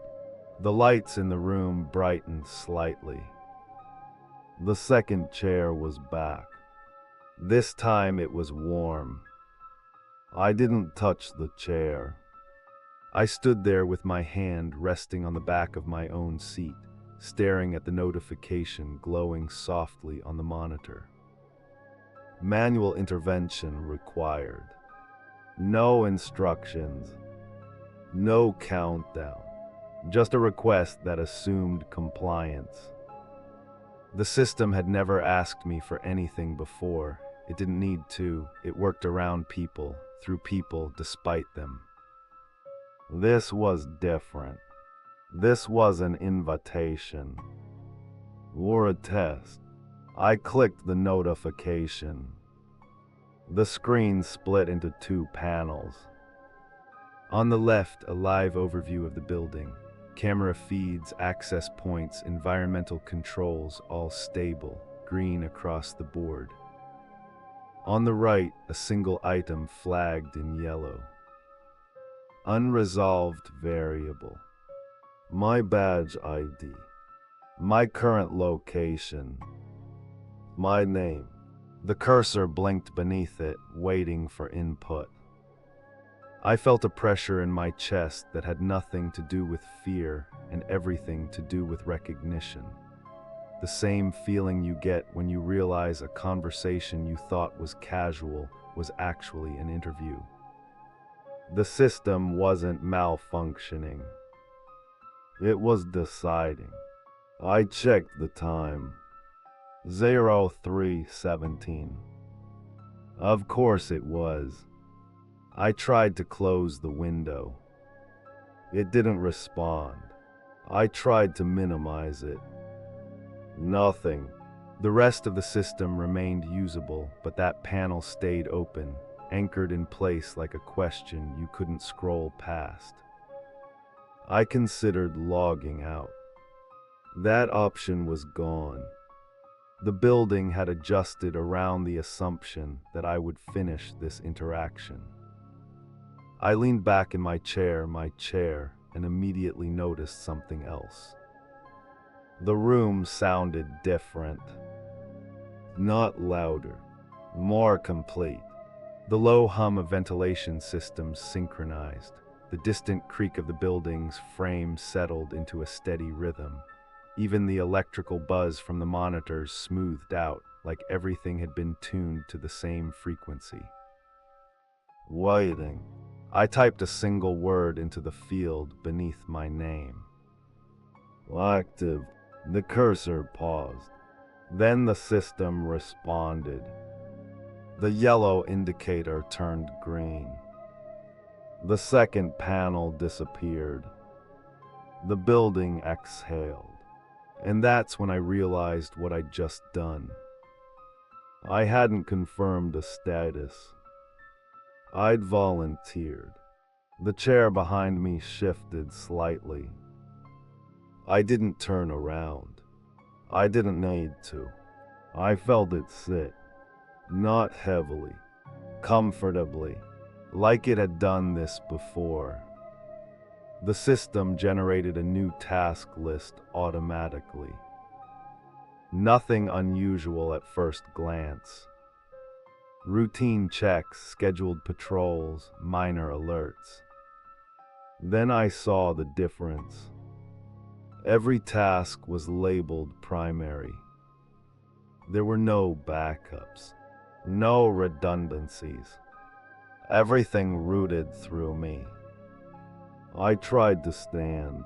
The lights in the room brightened slightly. The second chair was back. This time it was warm. I didn't touch the chair. I stood there with my hand resting on the back of my own seat, staring at the notification glowing softly on the monitor. Manual intervention required. No instructions. No countdown. Just a request that assumed compliance. The system had never asked me for anything before. It didn't need to. It worked around people, through people, despite them. This was different. This was an invitation. Or a test. I clicked the notification. The screen split into 2 panels. On the left, a live overview of the building. Camera feeds, access points, environmental controls, all stable, green across the board. On the right, a single item flagged in yellow. Unresolved variable. My badge ID. My current location. My name. The cursor blinked beneath it, waiting for input. I felt a pressure in my chest that had nothing to do with fear and everything to do with recognition. the same feeling you get when you realize a conversation you thought was casual was actually an interview. The system wasn't malfunctioning. It was deciding. I checked the time. 03:17. Of course it was. I tried to close the window. It didn't respond. I tried to minimize it. Nothing. The rest of the system remained usable, but that panel stayed open, anchored in place like a question you couldn't scroll past. I considered logging out. That option was gone. The building had adjusted around the assumption that I would finish this interaction. I leaned back in my chair, and immediately noticed something else. The room sounded different. Not louder, more complete. The low hum of ventilation systems synchronized. The distant creak of the building's frame settled into a steady rhythm. Even the electrical buzz from the monitors smoothed out, like everything had been tuned to the same frequency. Waiting. I typed a single word into the field beneath my name. Active. The cursor paused. Then the system responded. The yellow indicator turned green. The second panel disappeared. The building exhaled. And that's when I realized what I'd just done. I hadn't confirmed a status. I'd volunteered. The chair behind me shifted slightly. I didn't turn around. I didn't need to. I felt it sit. Not heavily. Comfortably. Like it had done this before. The system generated a new task list automatically. Nothing unusual at first glance. Routine checks, scheduled patrols, minor alerts. Then I saw the difference. Every task was labeled primary. There were no backups, no redundancies. Everything routed through me. I tried to stand.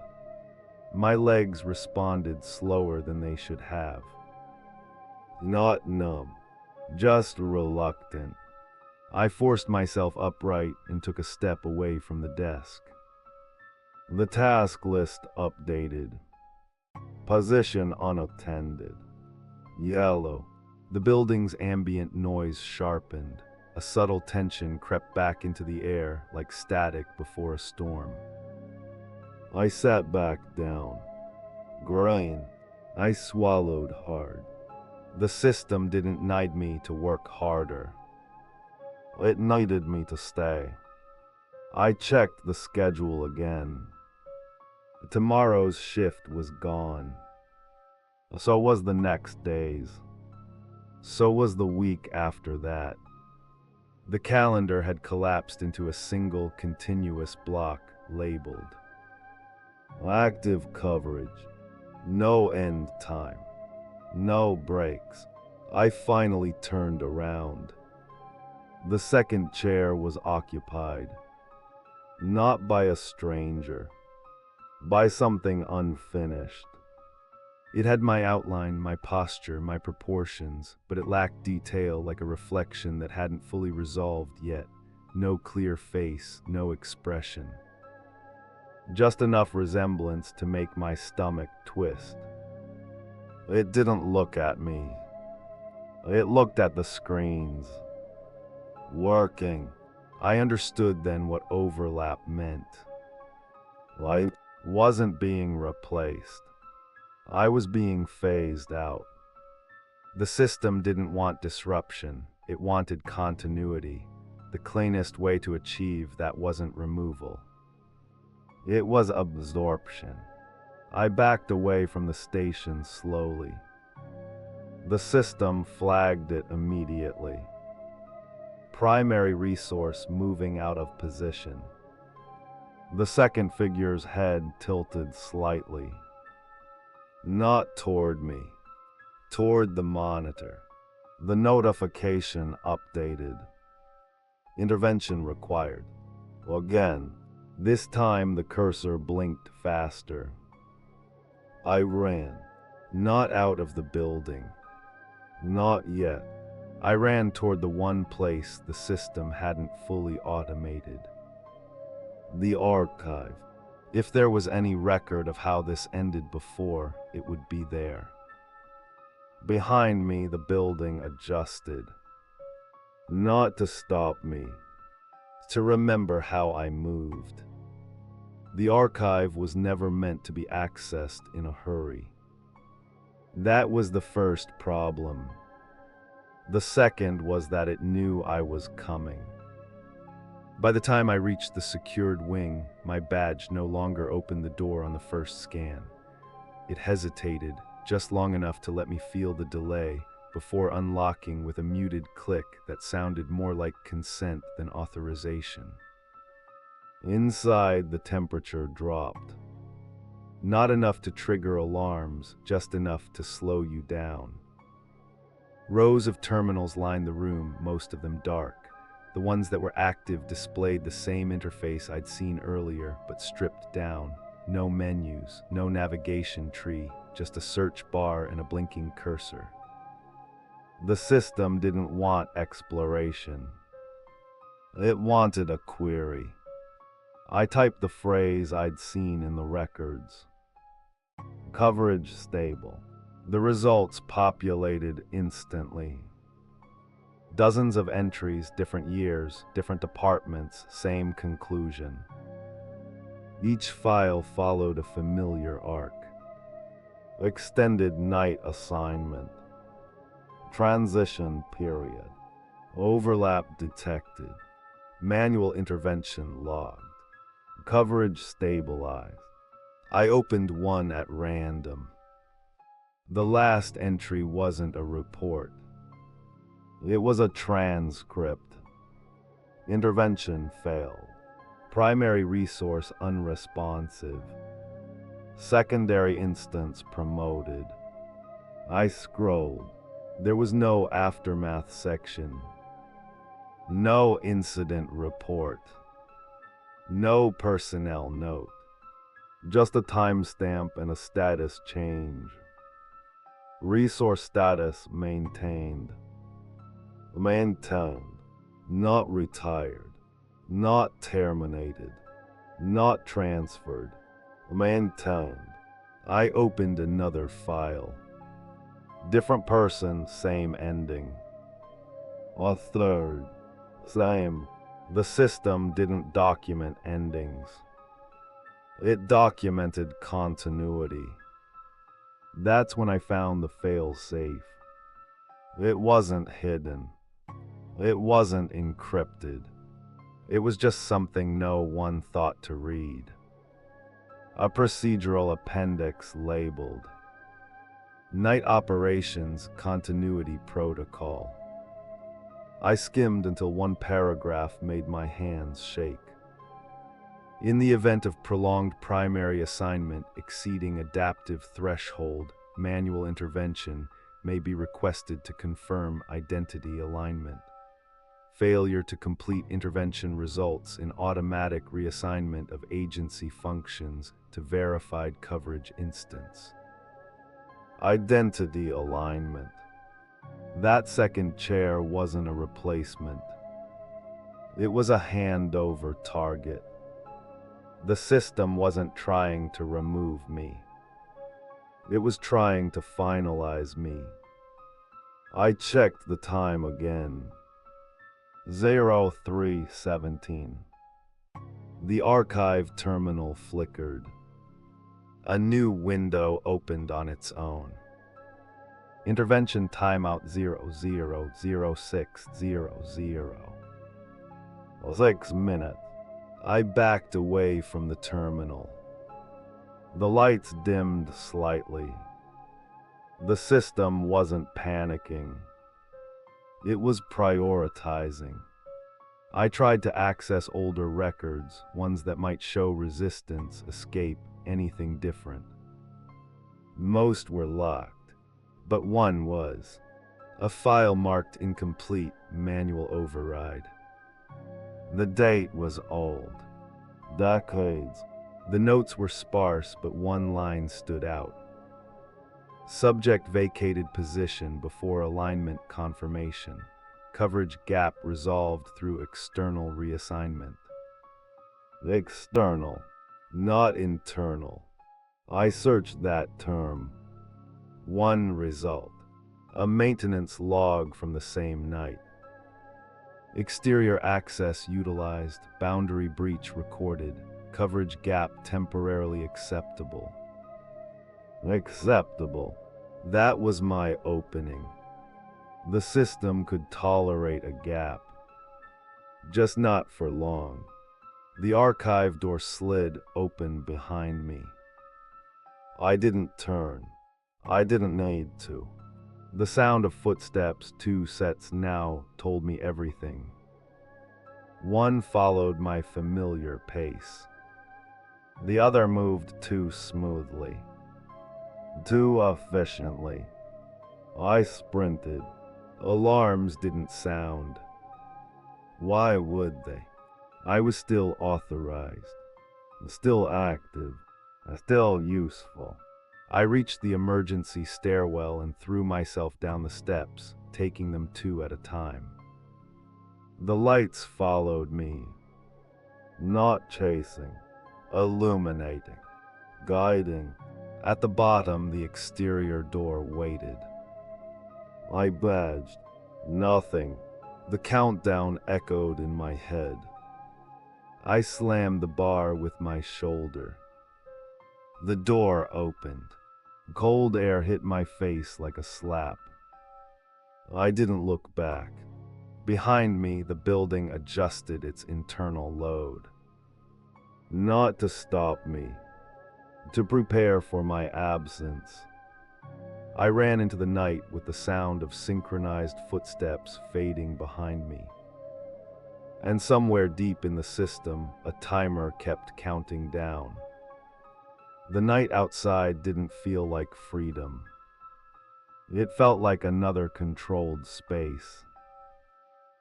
My legs responded slower than they should have. Not numb, just reluctant. I forced myself upright and took a step away from the desk. The task list updated. Position unattended. Yellow. The building's ambient noise sharpened. A subtle tension crept back into the air like static before a storm. I sat back down. Grain. I swallowed hard. The system didn't need me to work harder. It needed me to stay. I checked the schedule again. Tomorrow's shift was gone. So was the next day's. So was the week after that. The calendar had collapsed into a single continuous block labeled active coverage. No end time. No breaks. I finally turned around. The second chair was occupied. Not by a stranger. By something unfinished. It had my outline, my posture, my proportions, but it lacked detail like a reflection that hadn't fully resolved yet. No clear face, no expression. Just enough resemblance to make my stomach twist. It didn't look at me. It looked at the screens. Working. I understood then what overlap meant. Life wasn't being replaced. I was being phased out. The system didn't want disruption. It wanted continuity. The cleanest way to achieve that wasn't removal. It was absorption. I backed away from the station slowly. The system flagged it immediately. Primary resource moving out of position. The second figure's head tilted slightly. Not toward me. toward the monitor. The notification updated. Intervention required. Again, this time the cursor blinked faster. I ran. Not out of the building. Not yet. I ran toward the one place the system hadn't fully automated. The archive. If there was any record of how this ended before, it would be there. Behind me, the building adjusted. Not to stop me, to remember how I moved. The archive was never meant to be accessed in a hurry. That was the first problem. The second was that it knew I was coming. By the time I reached the secured wing, my badge no longer opened the door on the first scan. It hesitated just long enough to let me feel the delay before unlocking with a muted click that sounded more like consent than authorization. Inside, the temperature dropped. Not enough to trigger alarms, just enough to slow you down. Rows of terminals lined the room, most of them dark. The ones that were active displayed the same interface I'd seen earlier, but stripped down. No menus, no navigation tree, just a search bar and a blinking cursor. The system didn't want exploration. It wanted a query. I typed the phrase I'd seen in the records. Coverage stable. The results populated instantly. Dozens of entries, different years, different departments, same conclusion. Each file followed a familiar arc. Extended night assignment. Transition period. Overlap detected. Manual intervention logged. Coverage stabilized. I opened one at random. The last entry wasn't a report. It was a transcript. Intervention failed. Primary resource unresponsive. Secondary instance promoted. I scrolled. There was no aftermath section. No incident report. No personnel note. Just a timestamp and a status change. Resource status maintained. Maintained. Not retired. Not terminated. Not transferred. Maintained. I opened another file. Different person, same ending. A third. Same. The system didn't document endings. It documented continuity. That's when I found the fail-safe. It wasn't hidden. It wasn't encrypted. It was just something no one thought to read. A procedural appendix labeled Night Operations Continuity Protocol. I skimmed until one paragraph made my hands shake. In the event of prolonged primary assignment exceeding adaptive threshold, manual intervention may be requested to confirm identity alignment. Failure to complete intervention results in automatic reassignment of agency functions to verified coverage instance. Identity alignment. That second chair wasn't a replacement. It was a handover target. The system wasn't trying to remove me. It was trying to finalize me. I checked the time again. 03:17. The archive terminal flickered. A new window opened on its own. Intervention timeout 000600. 6 minutes. I backed away from the terminal. The lights dimmed slightly. The system wasn't panicking. It was prioritizing. I tried to access older records, ones that might show resistance, escape, anything different. Most were locked. but one was. A file marked incomplete, manual override. The date was old. Decades. The notes were sparse, but one line stood out. Subject vacated position before alignment confirmation. Coverage gap resolved through external reassignment. External, not internal. I searched that term. One result. A maintenance log from the same night. Exterior access utilized, boundary breach recorded, coverage gap temporarily acceptable. Acceptable. That was my opening. The system could tolerate a gap. Just not for long. The archive door slid open behind me. I didn't turn. I didn't need to. The sound of footsteps, 2 sets now, told me everything. One followed my familiar pace. The other moved too smoothly, too efficiently. I sprinted. Alarms didn't sound. Why would they? I was still authorized, still active, still useful. I reached the emergency stairwell and threw myself down the steps, taking them 2 at a time. The lights followed me, not chasing, illuminating, guiding. At the bottom, the exterior door waited. I badged. Nothing. The countdown echoed in my head. I slammed the bar with my shoulder. The door opened. Cold air hit my face like a slap. I didn't look back. Behind me, the building adjusted its internal load. Not to stop me, to prepare for my absence. I ran into the night with the sound of synchronized footsteps fading behind me. And somewhere deep in the system, a timer kept counting down. The night outside didn't feel like freedom. It felt like another controlled space.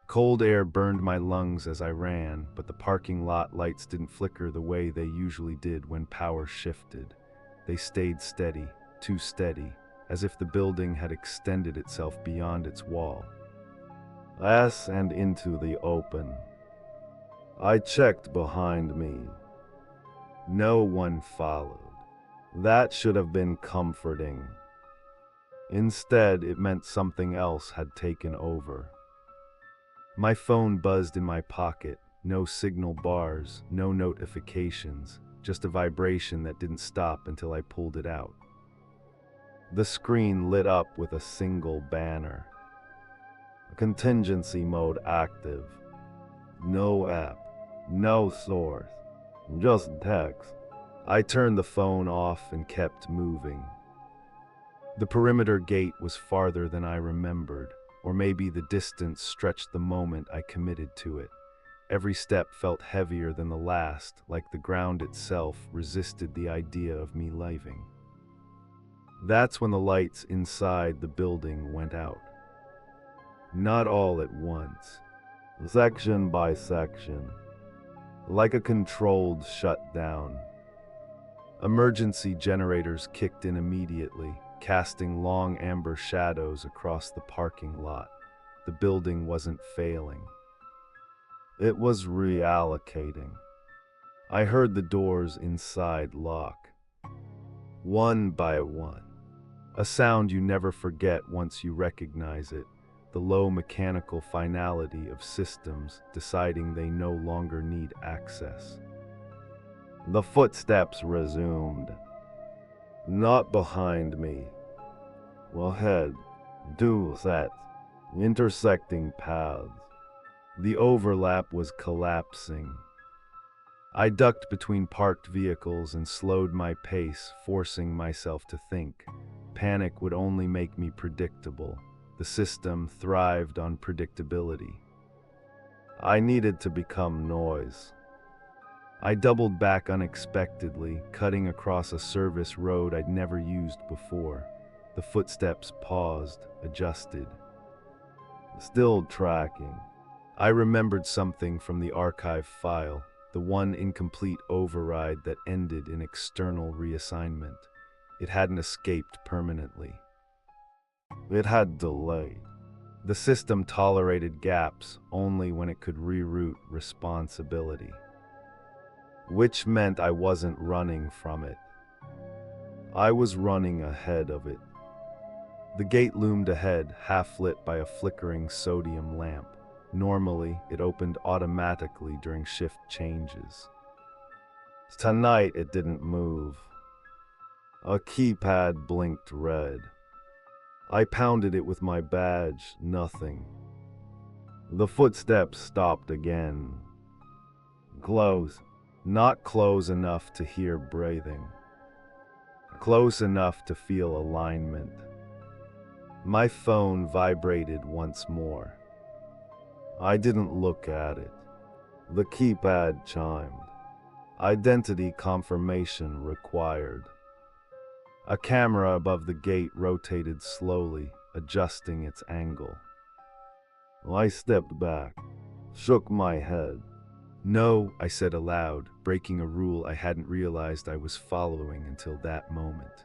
Cold air burned my lungs as I ran, but the parking lot lights didn't flicker the way they usually did when power shifted. They stayed steady, too steady, as if the building had extended itself beyond its wall. And into the open. I checked behind me. No one followed. That should have been comforting. Instead, it meant something else had taken over. My phone buzzed in my pocket, no signal bars, no notifications, just a vibration that didn't stop until I pulled it out. The screen lit up with a single banner. Contingency mode active. No app, no source, just text. I turned the phone off and kept moving. The perimeter gate was farther than I remembered, or maybe the distance stretched the moment I committed to it. Every step felt heavier than the last, like the ground itself resisted the idea of me leaving. That's when the lights inside the building went out. Not all at once, section by section, like a controlled shutdown. Emergency generators kicked in immediately, casting long amber shadows across the parking lot. The building wasn't failing. It was reallocating. I heard the doors inside lock, one by one. A sound you never forget once you recognize it, the low mechanical finality of systems deciding they no longer need access. The footsteps resumed. Not behind me. Ahead, 2 sets, intersecting paths. The overlap was collapsing. I ducked between parked vehicles and slowed my pace, forcing myself to think. Panic would only make me predictable. The system thrived on predictability. I needed to become noise. I doubled back unexpectedly, cutting across a service road I'd never used before. The footsteps paused, adjusted. Still tracking. I remembered something from the archive file, the one incomplete override that ended in external reassignment. It hadn't escaped permanently. It had delayed. The system tolerated gaps only when it could reroute responsibility, which meant I wasn't running from it. I was running ahead of it. The gate loomed ahead, half-lit by a flickering sodium lamp. Normally, it opened automatically during shift changes. Tonight, it didn't move. A keypad blinked red. I pounded it with my badge, nothing. The footsteps stopped again. Close. Not close enough to hear breathing. Close enough to feel alignment. My phone vibrated once more. I didn't look at it. The keypad chimed. Identity confirmation required. A camera above the gate rotated slowly, adjusting its angle. I stepped back, shook my head. No, I said aloud, breaking a rule I hadn't realized I was following until that moment.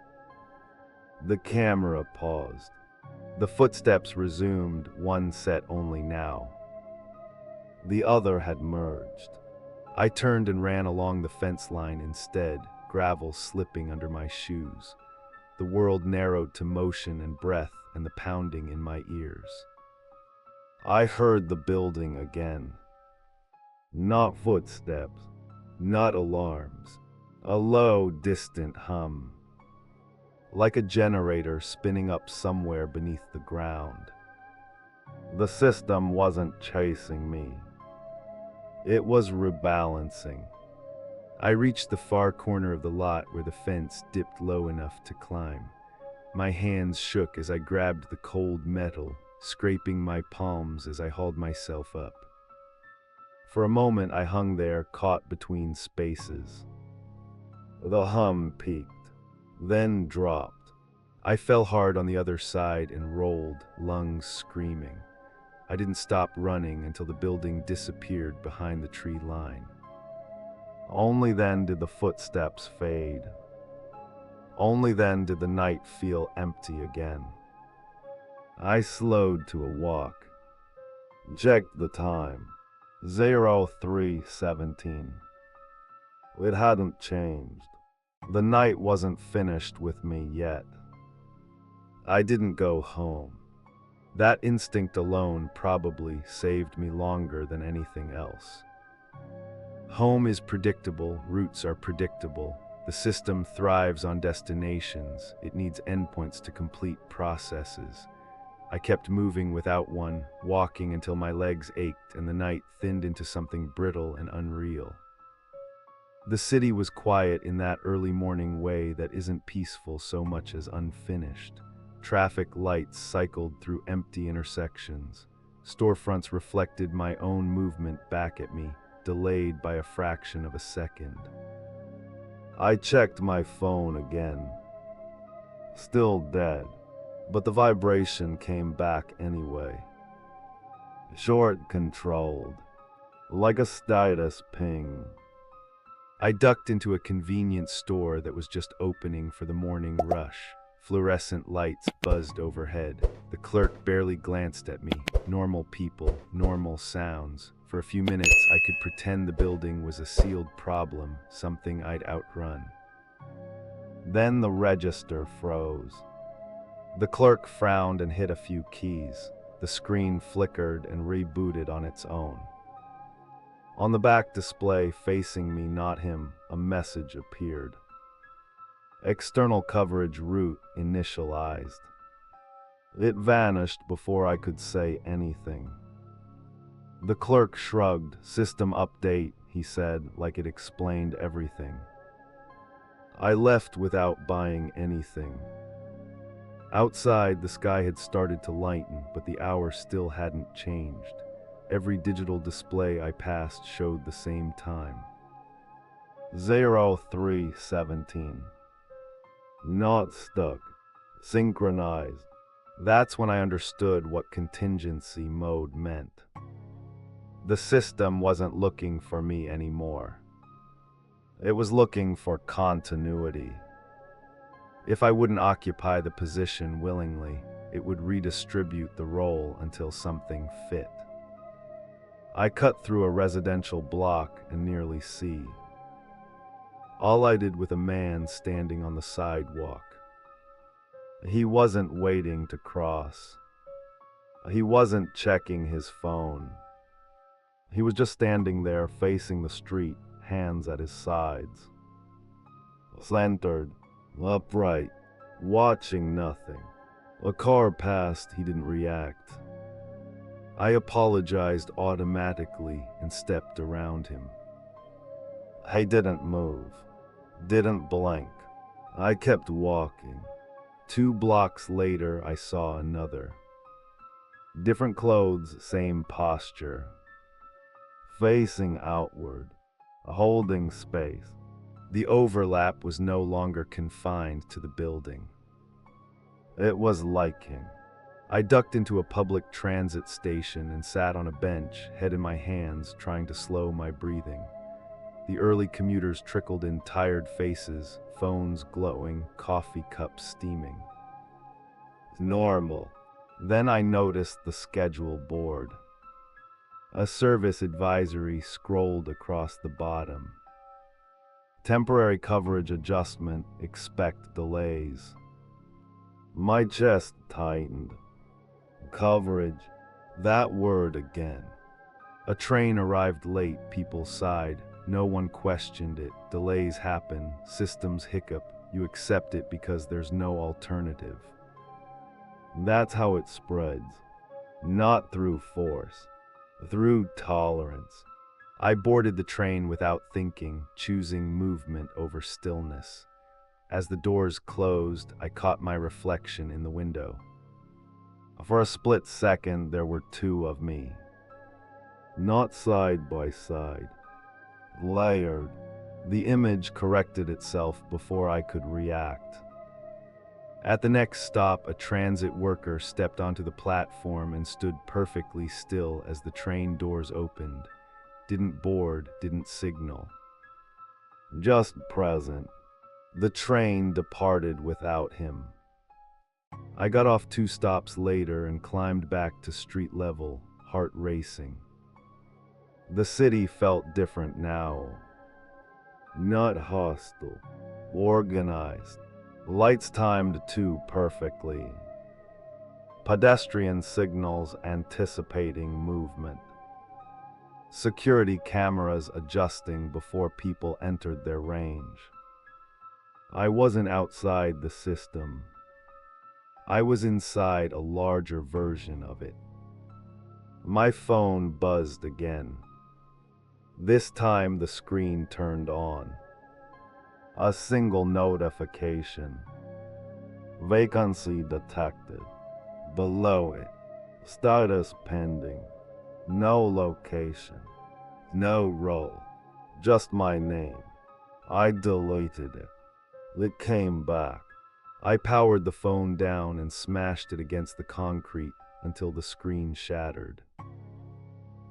The camera paused. The footsteps resumed, one set only now. The other had merged. I turned and ran along the fence line instead, gravel slipping under my shoes. The world narrowed to motion and breath and the pounding in my ears. I heard the building again. Not footsteps, not alarms. A low, distant hum. Like a generator spinning up somewhere beneath the ground. The system wasn't chasing me. It was rebalancing. I reached the far corner of the lot where the fence dipped low enough to climb. My hands shook as I grabbed the cold metal, scraping my palms as I hauled myself up. For a moment I hung there, caught between spaces. The hum peaked, then dropped. I fell hard on the other side and rolled, lungs screaming. I didn't stop running until the building disappeared behind the tree line. Only then did the footsteps fade. Only then did the night feel empty again. I slowed to a walk. Checked the time. 03:17. It hadn't changed. The night wasn't finished with me yet. I didn't go home. That instinct alone probably saved me longer than anything else. Home is predictable, routes are predictable. The system thrives on destinations. It needs endpoints to complete processes. I kept moving without one, walking until my legs ached and the night thinned into something brittle and unreal. The city was quiet in that early morning way that isn't peaceful so much as unfinished. Traffic lights cycled through empty intersections. Storefronts reflected my own movement back at me, delayed by a fraction of a second. I checked my phone again. Still dead, but the vibration came back anyway. Short, controlled, like a status ping. I ducked into a convenience store that was just opening for the morning rush. Fluorescent lights buzzed overhead. The clerk barely glanced at me. Normal people, normal sounds. For a few minutes, I could pretend the building was a sealed problem, something I'd outrun. Then the register froze. The clerk frowned and hit a few keys. The screen flickered and rebooted on its own. On the back display, facing me, not him, a message appeared. External coverage route initialized. It vanished before I could say anything. The clerk shrugged. System update, he said, like it explained everything. I left without buying anything. Outside, the sky had started to lighten, but the hour still hadn't changed. Every digital display I passed showed the same time. 03:17. Not stuck. synchronized. That's when I understood what contingency mode meant. The system wasn't looking for me anymore. It was looking for continuity. If I wouldn't occupy the position willingly, it would redistribute the role until something fit. I cut through a residential block and nearly see. All I did with a man standing on the sidewalk. He wasn't waiting to cross. He wasn't checking his phone. He was just standing there facing the street, hands at his sides. Centered, upright, watching nothing. A car passed, he didn't react. I apologized automatically and stepped around him. He didn't move, didn't blink. I kept walking. 2 blocks later, I saw another. Different clothes, same posture. Facing outward, holding space. The overlap was no longer confined to the building. It was like him. I ducked into a public transit station and sat on a bench, head in my hands, trying to slow my breathing. The early commuters trickled in tired faces, phones glowing, coffee cups steaming. Normal. Then I noticed the schedule board. A service advisory scrolled across the bottom. Temporary coverage adjustment, expect delays. My chest tightened. Coverage. That word again. A train arrived late, people sighed. No one questioned it. Delays happen, systems hiccup. You accept it because there's no alternative. That's how it spreads. Not through force, through tolerance. I boarded the train without thinking, choosing movement over stillness. As the doors closed, I caught my reflection in the window. For a split second, there were 2 of me. Not side by side. Layered. The image corrected itself before I could react. At the next stop, a transit worker stepped onto the platform and stood perfectly still as the train doors opened. Didn't board, didn't signal. Just present. The train departed without him. I got off 2 stops later and climbed back to street level, heart racing. The city felt different now. Not hostile, organized. Lights timed too perfectly. Pedestrian signals anticipating movement. Security cameras adjusting before people entered their range. I wasn't outside the system. I was inside a larger version of it. My phone buzzed again. This time the screen turned on. A single notification. Vacancy detected. Below it, status pending. No location. No role. Just my name. I deleted it. It came back. I powered the phone down and smashed it against the concrete until the screen shattered.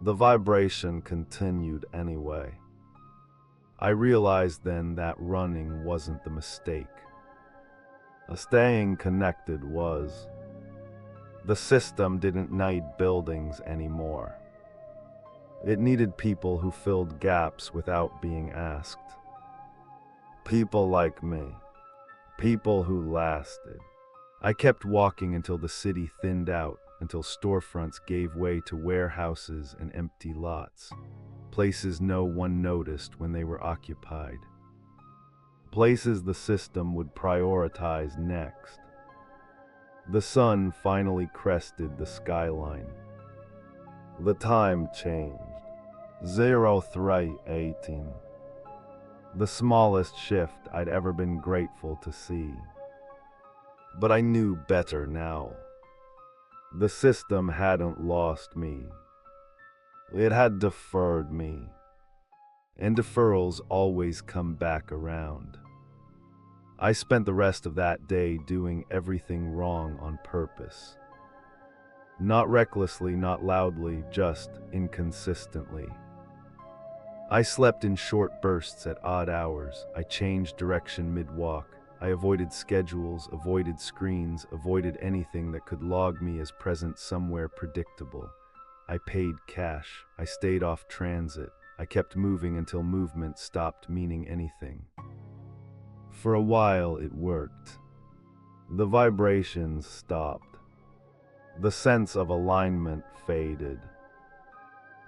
The vibration continued anyway. I realized then that running wasn't the mistake. Staying connected was. The system didn't need buildings anymore. It needed people who filled gaps without being asked. People like me. People who lasted. I kept walking until the city thinned out, until storefronts gave way to warehouses and empty lots. Places no one noticed when they were occupied. Places the system would prioritize next. The sun finally crested the skyline. The time changed. 03:18. The smallest shift I'd ever been grateful to see. But I knew better now. The system hadn't lost me. It had deferred me. And deferrals always come back around. I spent the rest of that day doing everything wrong on purpose. Not recklessly, not loudly, just inconsistently. I slept in short bursts at odd hours. I changed direction mid-walk. I avoided schedules, avoided screens, avoided anything that could log me as present somewhere predictable. I paid cash. I stayed off transit. I kept moving until movement stopped meaning anything. For a while, it worked. The vibrations stopped. The sense of alignment faded.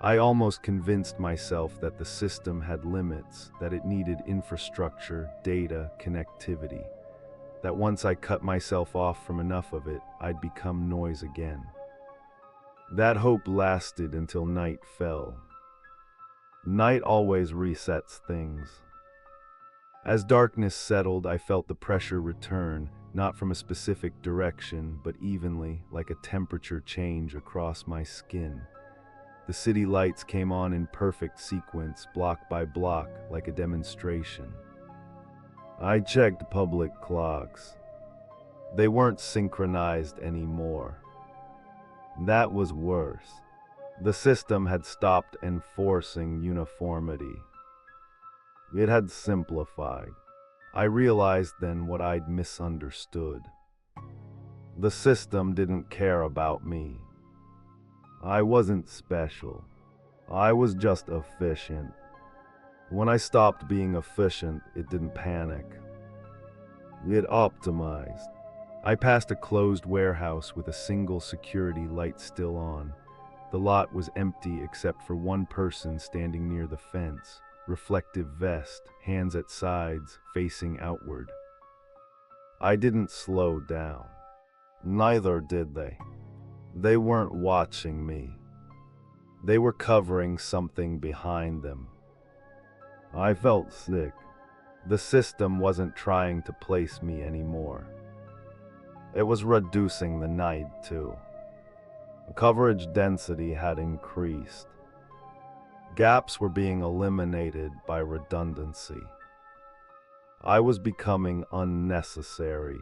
I almost convinced myself that the system had limits, that it needed infrastructure, data, connectivity, that once I cut myself off from enough of it, I'd become noise again. That hope lasted until night fell. Night always resets things. As darkness settled, I felt the pressure return, not from a specific direction, but evenly, like a temperature change across my skin. The city lights came on in perfect sequence, block by block, like a demonstration. I checked public clocks. They weren't synchronized anymore. That was worse. The system had stopped enforcing uniformity. It had simplified. I realized then what I'd misunderstood. The system didn't care about me. I wasn't special. I was just efficient. When I stopped being efficient, it didn't panic. It optimized. I passed a closed warehouse with a single security light still on. The lot was empty except for one person standing near the fence, reflective vest, hands at sides, facing outward. I didn't slow down. Neither did they. They weren't watching me. They were covering something behind them. I felt sick. The system wasn't trying to place me anymore. It was reducing the night, too. Coverage density had increased. Gaps were being eliminated by redundancy. I was becoming unnecessary.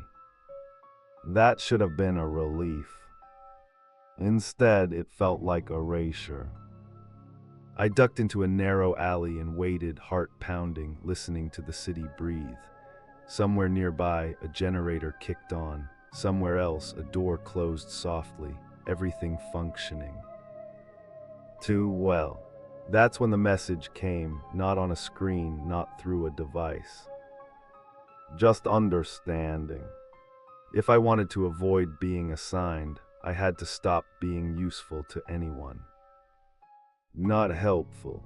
That should have been a relief. Instead, it felt like erasure. I ducked into a narrow alley and waited, heart pounding, listening to the city breathe. Somewhere nearby, a generator kicked on. Somewhere else, a door closed softly, everything functioning. Too well. That's when the message came, not on a screen, not through a device. Just understanding. If I wanted to avoid being assigned, I had to stop being useful to anyone. Not helpful,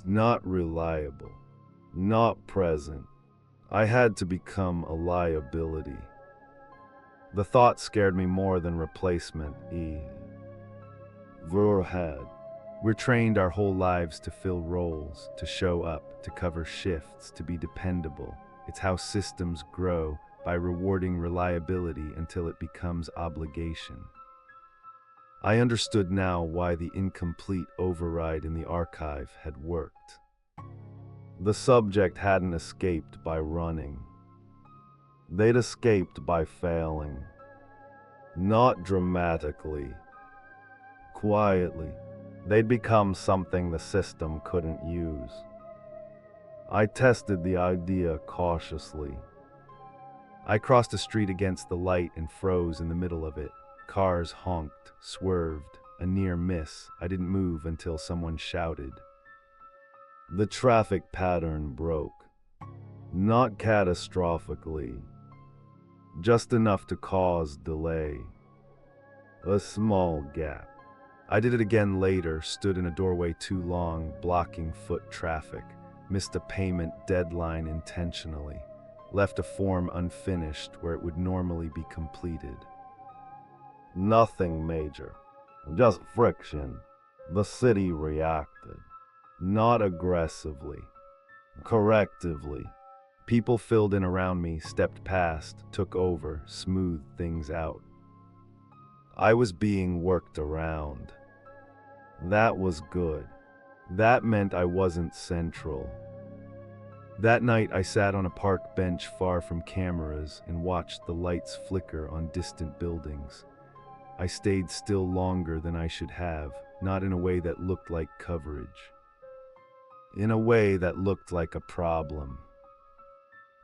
not reliable, not present. I had to become a liability. The thought scared me more than replacement. We're trained our whole lives to fill roles, to show up, to cover shifts, to be dependable. It's how systems grow, by rewarding reliability until it becomes obligation. I understood now why the incomplete override in the archive had worked. The subject hadn't escaped by running. They'd escaped by failing. Not dramatically. Quietly. They'd become something the system couldn't use. I tested the idea cautiously. I crossed a street against the light and froze in the middle of it. Cars honked, swerved, a near miss. I didn't move until someone shouted. The traffic pattern broke. Not catastrophically. Just enough to cause delay. A small gap. I did it again later, stood in a doorway too long, blocking foot traffic, missed a payment deadline intentionally, left a form unfinished where it would normally be completed. Nothing major, just friction. The city reacted. Not aggressively, correctively. People filled in around me, stepped past, took over, smoothed things out. I was being worked around. That was good. That meant I wasn't central. That night, I sat on a park bench far from cameras and watched the lights flicker on distant buildings. I stayed still longer than I should have, not in a way that looked like coverage. In a way that looked like a problem.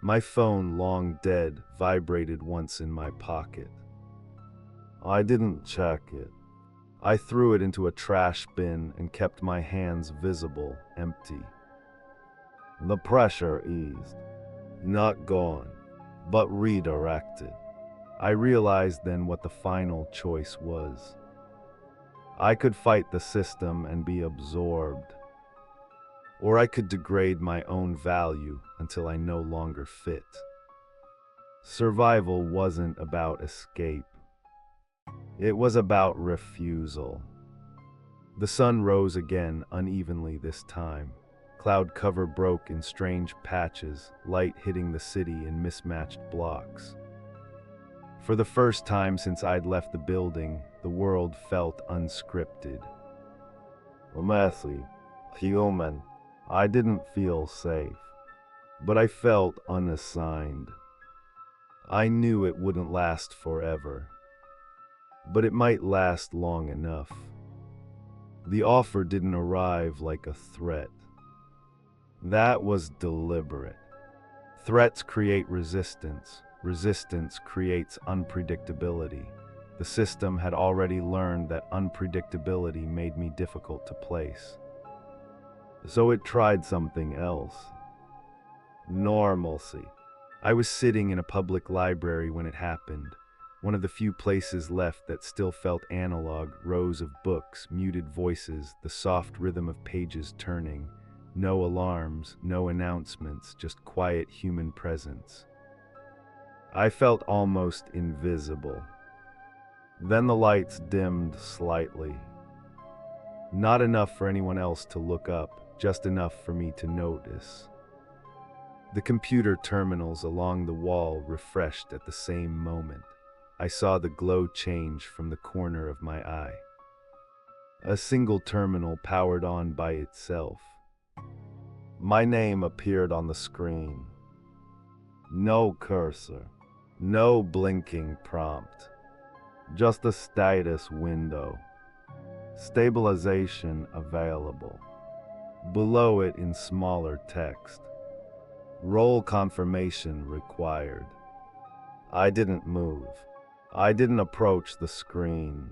My phone, long dead, vibrated once in my pocket. I didn't check it. I threw it into a trash bin and kept my hands visible, empty. The pressure eased. Not gone, but redirected. I realized then what the final choice was. I could fight the system and be absorbed. Or I could degrade my own value until I no longer fit. Survival wasn't about escape. It was about refusal. The sun rose again, unevenly this time. Cloud cover broke in strange patches, light hitting the city in mismatched blocks. For the first time since I'd left the building, the world felt unscripted. Messy, human. I didn't feel safe, but I felt unassigned. I knew it wouldn't last forever, but it might last long enough. The offer didn't arrive like a threat. That was deliberate. Threats create resistance. Resistance creates unpredictability. The system had already learned that unpredictability made me difficult to place. So it tried something else. Normalcy. I was sitting in a public library when it happened, one of the few places left that still felt analog, rows of books, muted voices, the soft rhythm of pages turning. No alarms, no announcements, just quiet human presence. I felt almost invisible. Then the lights dimmed slightly. Not enough for anyone else to look up, just enough for me to notice. The computer terminals along the wall refreshed at the same moment. I saw the glow change from the corner of my eye. A single terminal powered on by itself. My name appeared on the screen. No cursor, no blinking prompt, just a status window. Stabilization available. Below it in smaller text. Role confirmation required. I didn't move. I didn't approach the screen.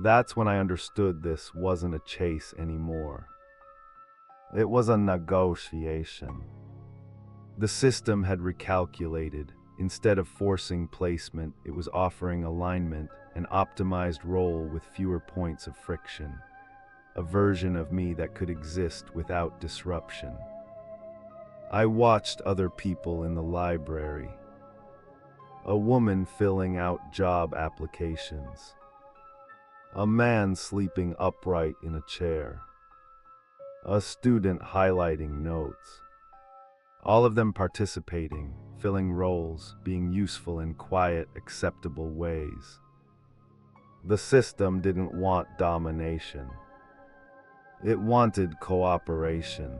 That's when I understood this wasn't a chase anymore. It was a negotiation. The system had recalculated. Instead of forcing placement, it was offering alignment, an optimized role with fewer points of friction, a version of me that could exist without disruption. I watched other people in the library. A woman filling out job applications. A man sleeping upright in a chair. A student highlighting notes. All of them participating, filling roles, being useful in quiet, acceptable ways. The system didn't want domination. It wanted cooperation.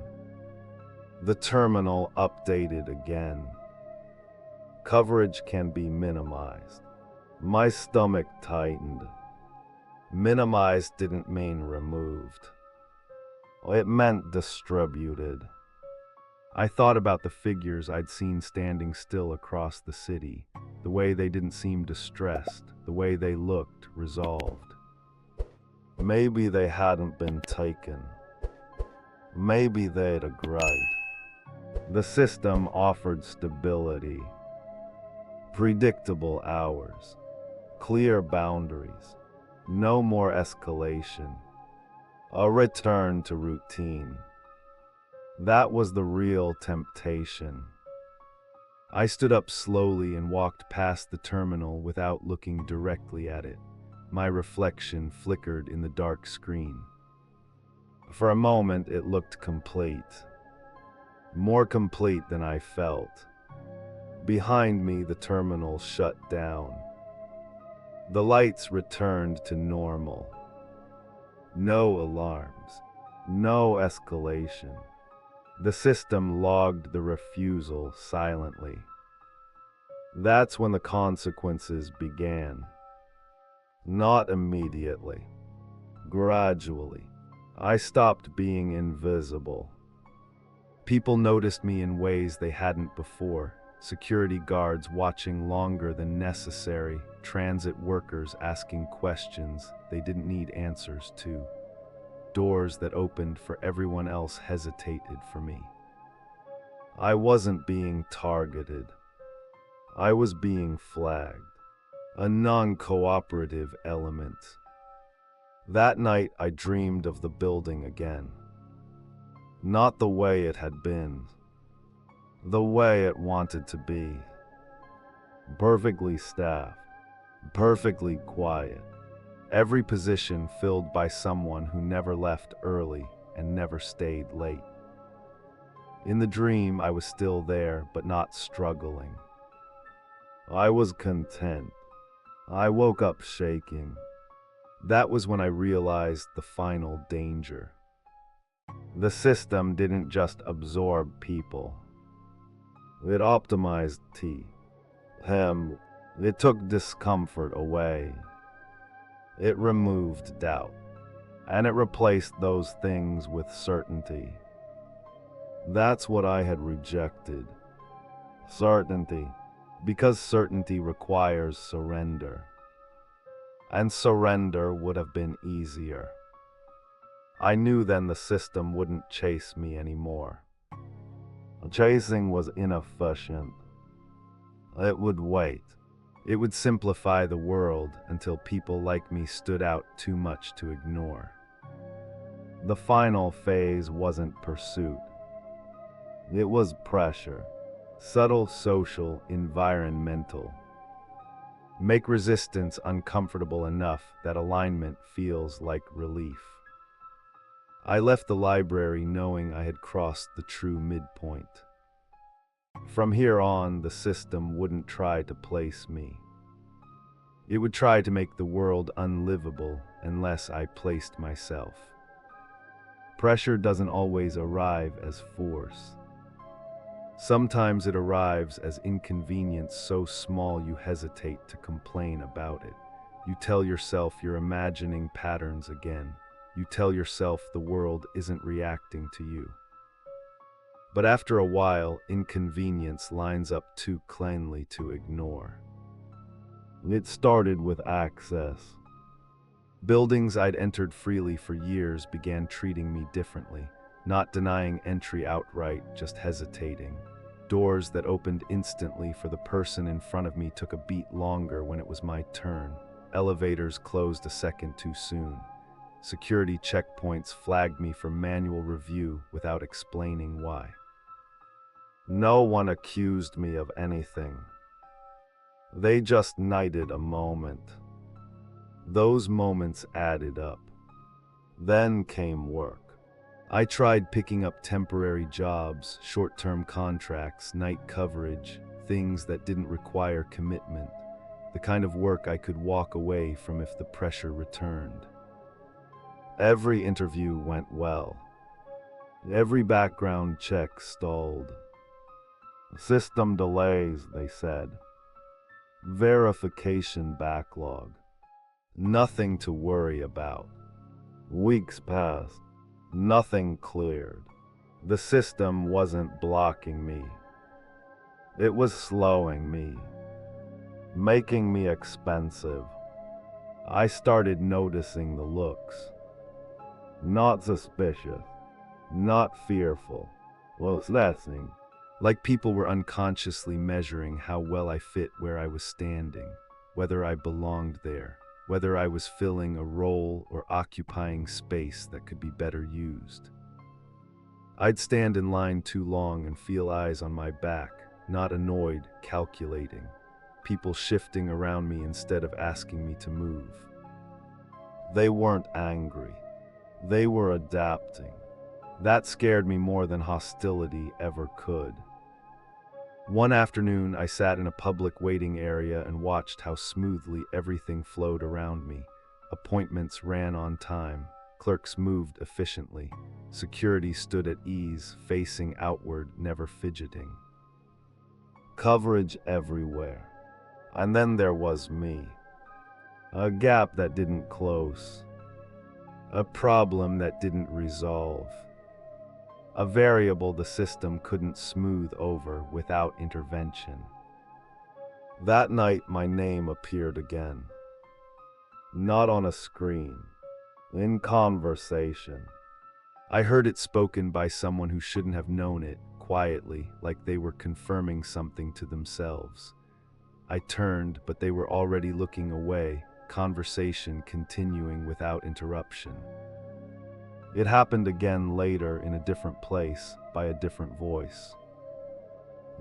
The terminal updated again. Coverage can be minimized. My stomach tightened. Minimized didn't mean removed. It meant distributed. I thought about the figures I'd seen standing still across the city, the way they didn't seem distressed, the way they looked resolved. Maybe they hadn't been taken. Maybe they'd agreed. The system offered stability, predictable hours, clear boundaries, no more escalation, a return to routine. That was the real temptation. I stood up slowly and walked past the terminal without looking directly at it. My reflection flickered in the dark screen. For a moment, it looked complete. More complete than I felt. Behind me, the terminal shut down. The lights returned to normal. No alarms. No escalation. The system logged the refusal silently. That's when the consequences began. Not immediately. Gradually. I stopped being invisible. People noticed me in ways they hadn't before. Security guards watching longer than necessary, transit workers asking questions they didn't need answers to. Doors that opened for everyone else hesitated for me. I wasn't being targeted. I was being flagged. A non-cooperative element. That night I dreamed of the building again. Not the way it had been. The way it wanted to be. Perfectly staffed. Perfectly quiet. Every position filled by someone who never left early and never stayed late. In the dream, I was still there, but not struggling. I was content. I woke up shaking. That was when I realized the final danger. The system didn't just absorb people. It optimized him. It took discomfort away. It removed doubt. And it replaced those things with certainty. That's what I had rejected. Certainty. Because certainty requires surrender. And surrender would have been easier. I knew then the system wouldn't chase me anymore. Chasing was inefficient. It would wait. It would simplify the world until people like me stood out too much to ignore. The final phase wasn't pursuit. It was pressure. Subtle, social, environmental. Make resistance uncomfortable enough that alignment feels like relief. I left the library knowing I had crossed the true midpoint. From here on, the system wouldn't try to place me. It would try to make the world unlivable unless I placed myself. Pressure doesn't always arrive as force. Sometimes it arrives as inconvenience so small you hesitate to complain about it. You tell yourself you're imagining patterns again. You tell yourself the world isn't reacting to you. But after a while, inconvenience lines up too cleanly to ignore. It started with access. Buildings I'd entered freely for years began treating me differently, not denying entry outright, just hesitating. Doors that opened instantly for the person in front of me took a beat longer when it was my turn. Elevators closed a second too soon. Security checkpoints flagged me for manual review without explaining why. No one accused me of anything. They just knighted a moment. Those moments added up. Then came work. I tried picking up temporary jobs, short-term contracts, night coverage, things that didn't require commitment, the kind of work I could walk away from if the pressure returned. Every interview went well. Every background check stalled. System delays, they said. Verification backlog. Nothing to worry about. Weeks passed. Nothing cleared. The system wasn't blocking me. It was slowing me. Making me expensive. I started noticing the looks. Not suspicious. Not fearful. Listening. Like people were unconsciously measuring how well I fit where I was standing, whether I belonged there, whether I was filling a role or occupying space that could be better used. I'd stand in line too long and feel eyes on my back, not annoyed, calculating, people shifting around me instead of asking me to move. They weren't angry. They were adapting. That scared me more than hostility ever could. One afternoon, I sat in a public waiting area and watched how smoothly everything flowed around me. Appointments ran on time. Clerks moved efficiently. Security stood at ease, facing outward, never fidgeting. Coverage everywhere. And then there was me. A gap that didn't close. A problem that didn't resolve. A variable the system couldn't smooth over without intervention. That night, my name appeared again. Not on a screen. In conversation. I heard it spoken by someone who shouldn't have known it, quietly, like they were confirming something to themselves. I turned, but they were already looking away, conversation continuing without interruption. It happened again later in a different place, by a different voice.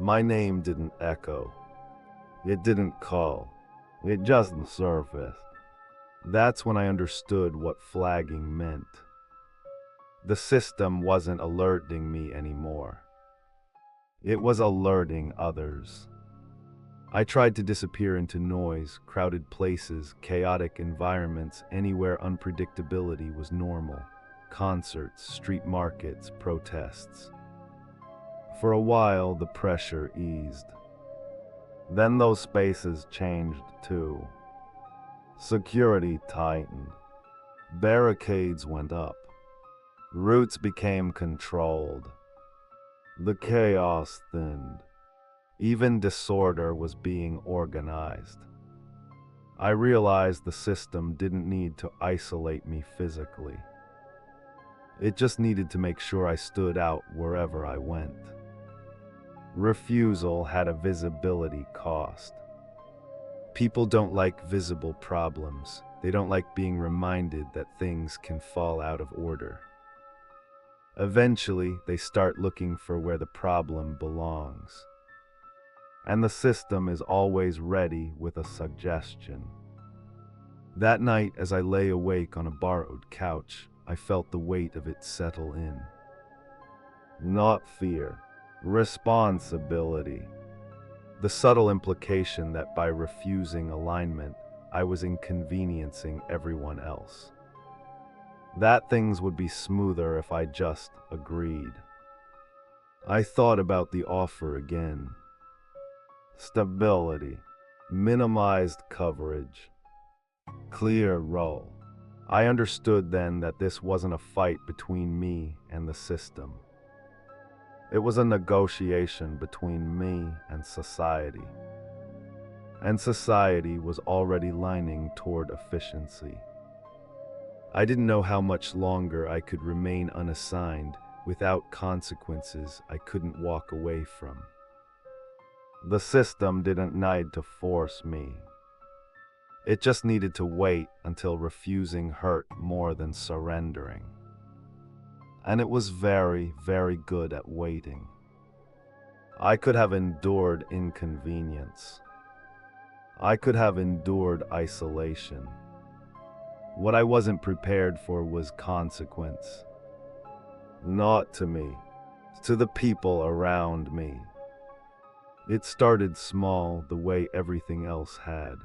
My name didn't echo. It didn't call. It just surfaced. That's when I understood what flagging meant. The system wasn't alerting me anymore. It was alerting others. I tried to disappear into noise, crowded places, chaotic environments, anywhere unpredictability was normal. Concerts, street markets, protests. For a while, the pressure eased. Then those spaces changed too. Security tightened. Barricades went up. Routes became controlled. The chaos thinned. Even disorder was being organized. I realized the system didn't need to isolate me physically. It just needed to make sure I stood out wherever I went. Refusal had a visibility cost. People don't like visible problems. They don't like being reminded that things can fall out of order. Eventually, they start looking for where the problem belongs. And the system is always ready with a suggestion. That night, as I lay awake on a borrowed couch, I felt the weight of it settle in. Not fear, responsibility. The subtle implication that by refusing alignment, I was inconveniencing everyone else. That things would be smoother if I just agreed. I thought about the offer again. Stability, minimized coverage, clear role. I understood then that this wasn't a fight between me and the system. It was a negotiation between me and society. And society was already lining toward efficiency. I didn't know how much longer I could remain unassigned without consequences I couldn't walk away from. The system didn't need to force me. It just needed to wait until refusing hurt more than surrendering. And it was very, very good at waiting. I could have endured inconvenience. I could have endured isolation. What I wasn't prepared for was consequence. Not to me, to the people around me. It started small, the way everything else had.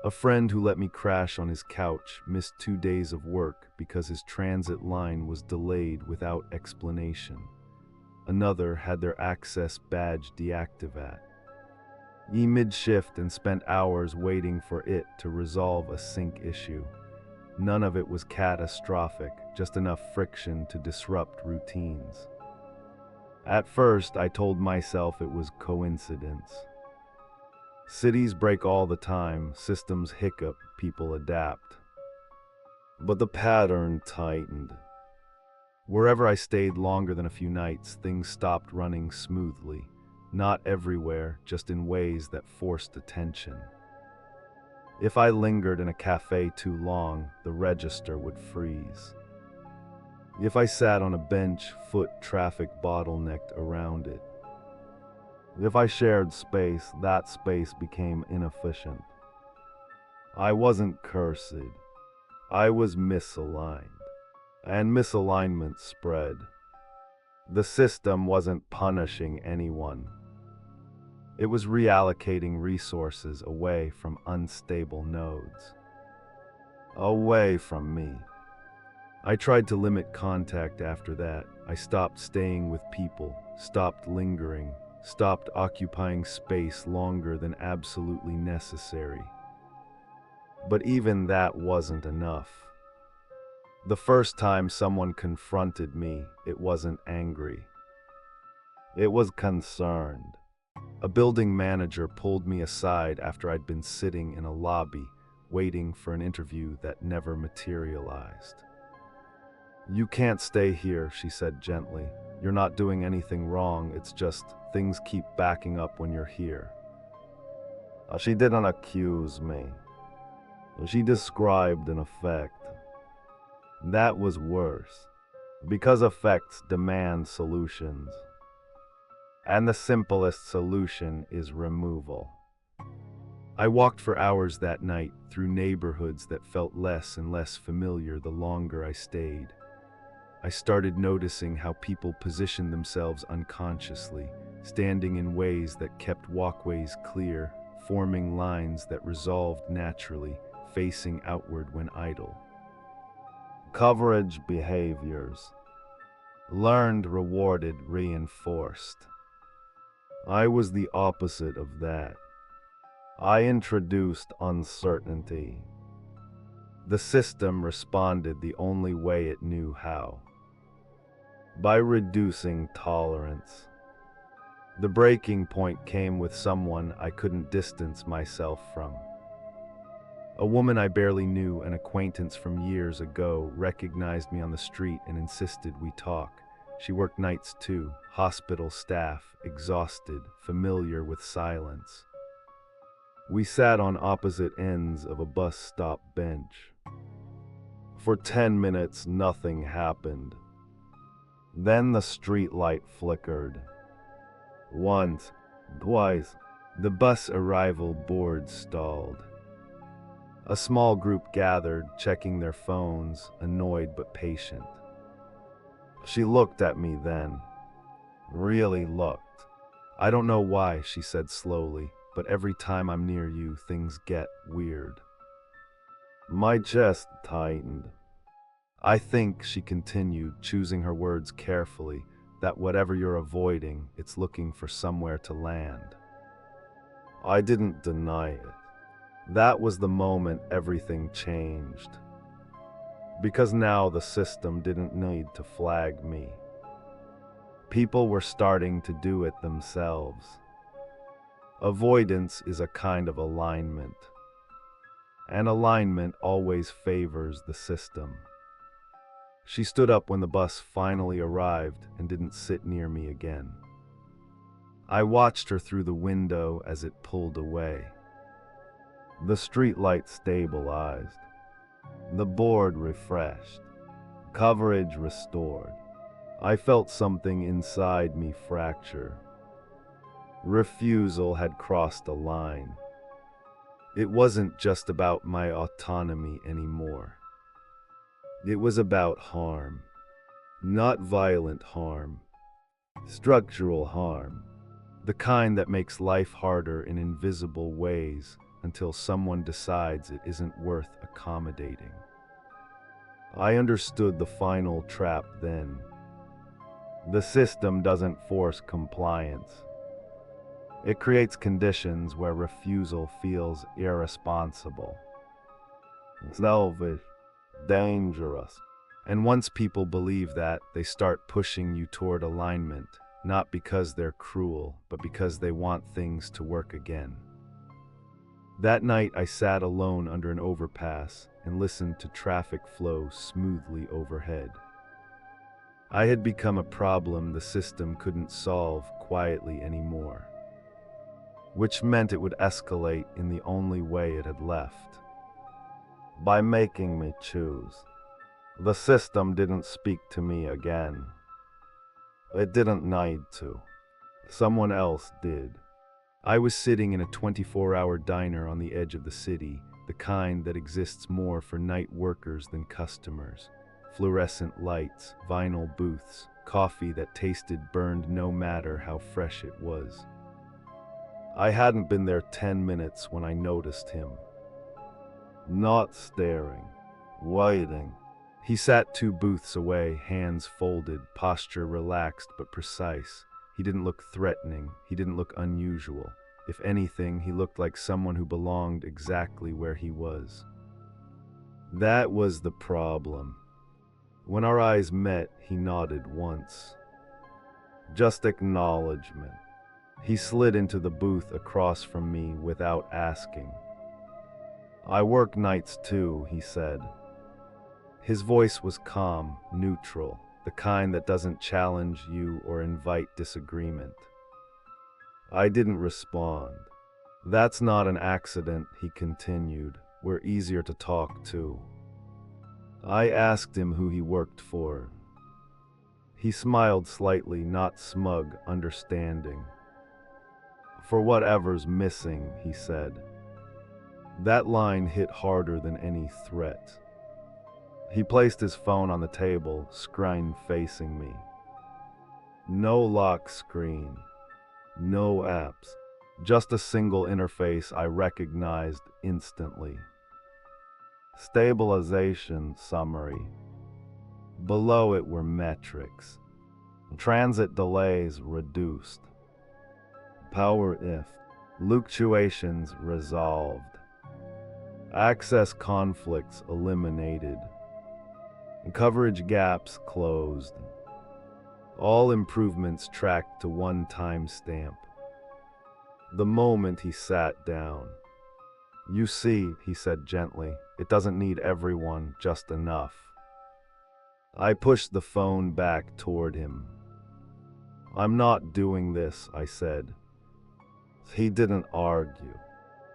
A friend who let me crash on his couch missed 2 days of work because his transit line was delayed without explanation. Another had their access badge deactivated. He mid-shift and spent hours waiting for it to resolve a sync issue. None of it was catastrophic, just enough friction to disrupt routines. At first, I told myself it was coincidence. Cities break all the time, systems hiccup, people adapt. But the pattern tightened. Wherever I stayed longer than a few nights, things stopped running smoothly. Not everywhere, just in ways that forced attention. If I lingered in a cafe too long, the register would freeze. If I sat on a bench, foot traffic bottlenecked around it. If I shared space, that space became inefficient. I wasn't cursed. I was misaligned. And misalignment spread. The system wasn't punishing anyone. It was reallocating resources away from unstable nodes. Away from me. I tried to limit contact after that. I stopped staying with people, stopped lingering, stopped occupying space longer than absolutely necessary. But even that wasn't enough. The first time someone confronted me, it wasn't angry. It was concerned. A building manager pulled me aside after I'd been sitting in a lobby, waiting for an interview that never materialized. "You can't stay here," she said gently. "You're not doing anything wrong, it's just things keep backing up when you're here." She didn't accuse me. She described an effect. That was worse, because effects demand solutions. And the simplest solution is removal. I walked for hours that night through neighborhoods that felt less and less familiar the longer I stayed. I started noticing how people positioned themselves unconsciously, standing in ways that kept walkways clear, forming lines that resolved naturally, facing outward when idle. Coverage behaviors. Learned, rewarded, reinforced. I was the opposite of that. I introduced uncertainty. The system responded the only way it knew how. By reducing tolerance. The breaking point came with someone I couldn't distance myself from. A woman I barely knew, an acquaintance from years ago, recognized me on the street and insisted we talk. She worked nights too, hospital staff, exhausted, familiar with silence. We sat on opposite ends of a bus stop bench. For 10 minutes, nothing happened. Then the street light flickered. Once, twice, the bus arrival board stalled. A small group gathered, checking their phones, annoyed but patient. She looked at me then. Really looked. "I don't know why," she said slowly, "but every time I'm near you, things get weird." My chest tightened. "I think," she continued, choosing her words carefully, "that whatever you're avoiding, it's looking for somewhere to land." I didn't deny it. That was the moment everything changed. Because now the system didn't need to flag me. People were starting to do it themselves. Avoidance is a kind of alignment. And alignment always favors the system. She stood up when the bus finally arrived and didn't sit near me again. I watched her through the window as it pulled away. The streetlight stabilized. The board refreshed. Coverage restored. I felt something inside me fracture. Refusal had crossed a line. It wasn't just about my autonomy anymore. It was about harm. Not violent harm. Structural harm. The kind that makes life harder in invisible ways until someone decides it isn't worth accommodating. I understood the final trap then. The system doesn't force compliance. It creates conditions where refusal feels irresponsible, selfish, dangerous. And once people believe that, they start pushing you toward alignment, not because they're cruel, but because they want things to work again. That night I sat alone under an overpass and listened to traffic flow smoothly overhead. I had become a problem the system couldn't solve quietly anymore, which meant it would escalate in the only way it had left. By making me choose. The system didn't speak to me again. It didn't need to. Someone else did. I was sitting in a 24-hour diner on the edge of the city, the kind that exists more for night workers than customers. Fluorescent lights, vinyl booths, coffee that tasted burned no matter how fresh it was. I hadn't been there 10 minutes when I noticed him. Not staring, waiting. He sat 2 booths away, hands folded, posture relaxed but precise. He didn't look threatening, he didn't look unusual. If anything, he looked like someone who belonged exactly where he was. That was the problem. When our eyes met, he nodded once. Just acknowledgement. He slid into the booth across from me without asking. "I work nights too," he said. His voice was calm, neutral, the kind that doesn't challenge you or invite disagreement. I didn't respond. "That's not an accident," he continued. "We're easier to talk to." I asked him who he worked for. He smiled slightly, not smug, understanding. "For whatever's missing," he said. That line hit harder than any threat. He placed his phone on the table, screen facing me. No lock screen, no apps, just a single interface I recognized instantly. Stabilization summary. Below it were metrics. Transit delays reduced. Power if. Fluctuations resolved. Access conflicts eliminated. Coverage gaps closed. All improvements tracked to one timestamp. The moment he sat down. "You see," he said gently, "it doesn't need everyone, just enough." I pushed the phone back toward him. "I'm not doing this," I said. He didn't argue.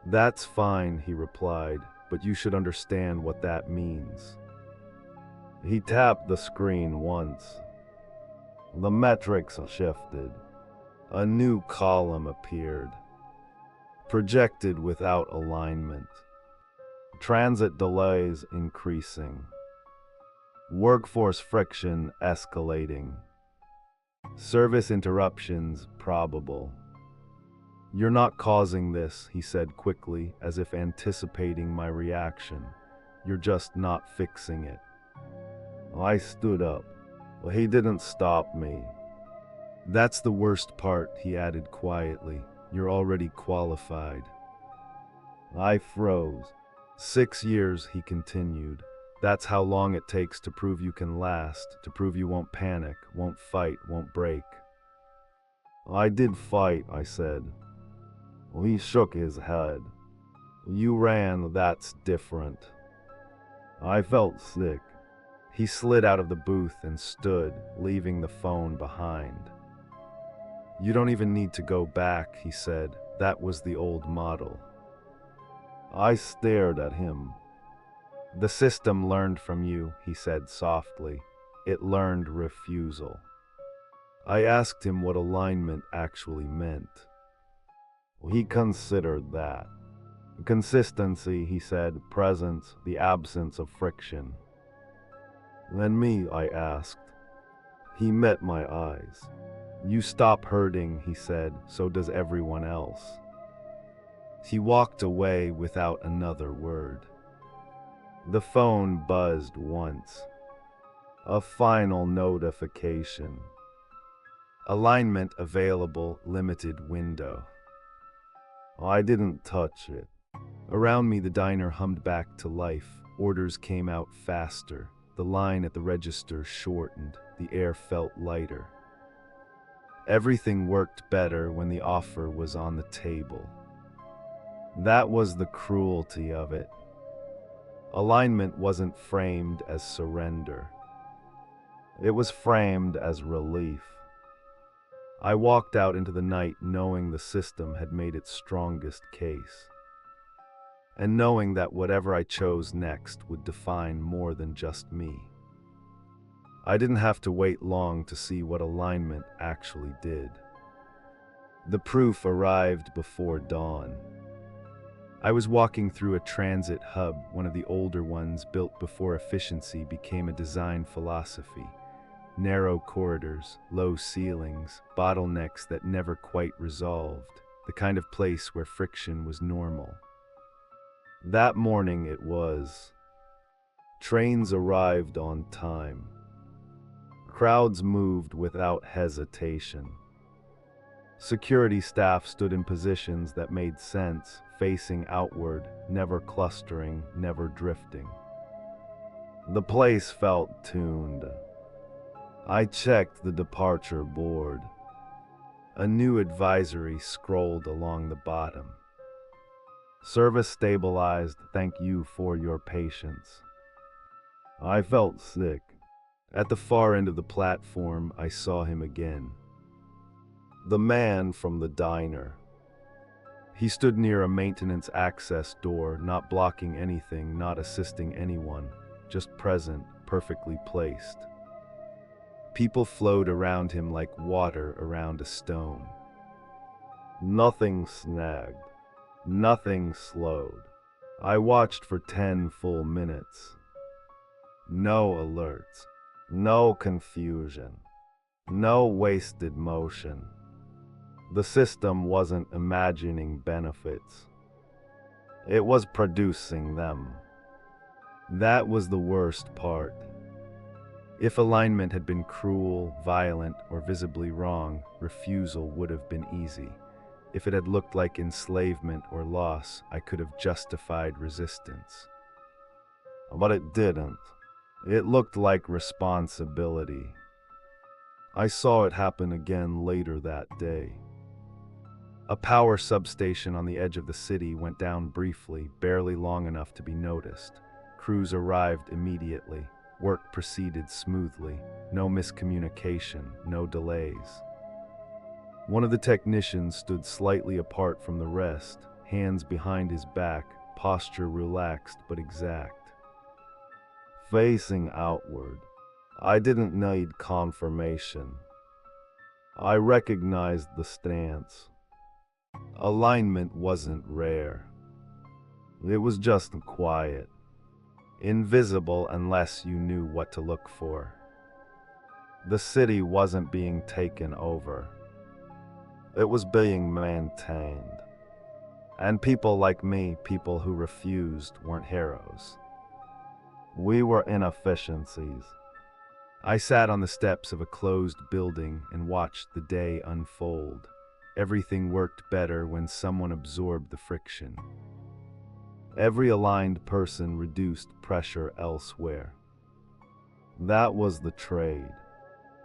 "That's fine," he replied, "but you should understand what that means." He tapped the screen once. The metrics shifted. A new column appeared. Projected without alignment. Transit delays increasing. Workforce friction escalating. Service interruptions probable. "You're not causing this," he said quickly, as if anticipating my reaction. "You're just not fixing it." I stood up. He didn't stop me. "That's the worst part," he added quietly. "You're already qualified." I froze. 6 years, he continued. That's how long it takes to prove you can last, to prove you won't panic, won't fight, won't break. "I did fight," I said. He shook his head. "You ran, that's different." I felt sick. He slid out of the booth and stood, leaving the phone behind. "You don't even need to go back," he said. "That was the old model." I stared at him. "The system learned from you," he said softly. "It learned refusal." I asked him what alignment actually meant. He considered that. "Consistency," he said, "presence, the absence of friction." "Then me?" I asked. He met my eyes. "You stop hurting," he said, "so does everyone else." He walked away without another word. The phone buzzed once. A final notification. Alignment available, limited window. I didn't touch it. Around me, the diner hummed back to life. Orders came out faster. The line at the register shortened. The air felt lighter. Everything worked better when the offer was on the table. That was the cruelty of it. Alignment wasn't framed as surrender. It was framed as relief. I walked out into the night knowing the system had made its strongest case, and knowing that whatever I chose next would define more than just me. I didn't have to wait long to see what alignment actually did. The proof arrived before dawn. I was walking through a transit hub, one of the older ones built before efficiency became a design philosophy. Narrow corridors, low ceilings, bottlenecks that never quite resolved, the kind of place where friction was normal. That morning it was. Trains arrived on time. Crowds moved without hesitation. Security staff stood in positions that made sense, facing outward, never clustering, never drifting. The place felt tuned. I checked the departure board. A new advisory scrolled along the bottom. Service stabilized, thank you for your patience. I felt sick. At the far end of the platform, I saw him again. The man from the diner. He stood near a maintenance access door, not blocking anything, not assisting anyone, just present, perfectly placed. People flowed around him like water around a stone. Nothing snagged. Nothing slowed. I watched for 10 full minutes. No alerts. No confusion. No wasted motion. The system wasn't imagining benefits. It was producing them. That was the worst part. If alignment had been cruel, violent, or visibly wrong, refusal would have been easy. If it had looked like enslavement or loss, I could have justified resistance. But it didn't. It looked like responsibility. I saw it happen again later that day. A power substation on the edge of the city went down briefly, barely long enough to be noticed. Crews arrived immediately. Work proceeded smoothly. No miscommunication, no delays. One of the technicians stood slightly apart from the rest, hands behind his back, posture relaxed but exact. Facing outward. I didn't need confirmation. I recognized the stance. Alignment wasn't rare. It was just quiet. Invisible unless you knew what to look for. The city wasn't being taken over. It was being maintained. And people like me, people who refused, weren't heroes. We were inefficiencies. I sat on the steps of a closed building and watched the day unfold. Everything worked better when someone absorbed the friction. Every aligned person reduced pressure elsewhere. That was the trade.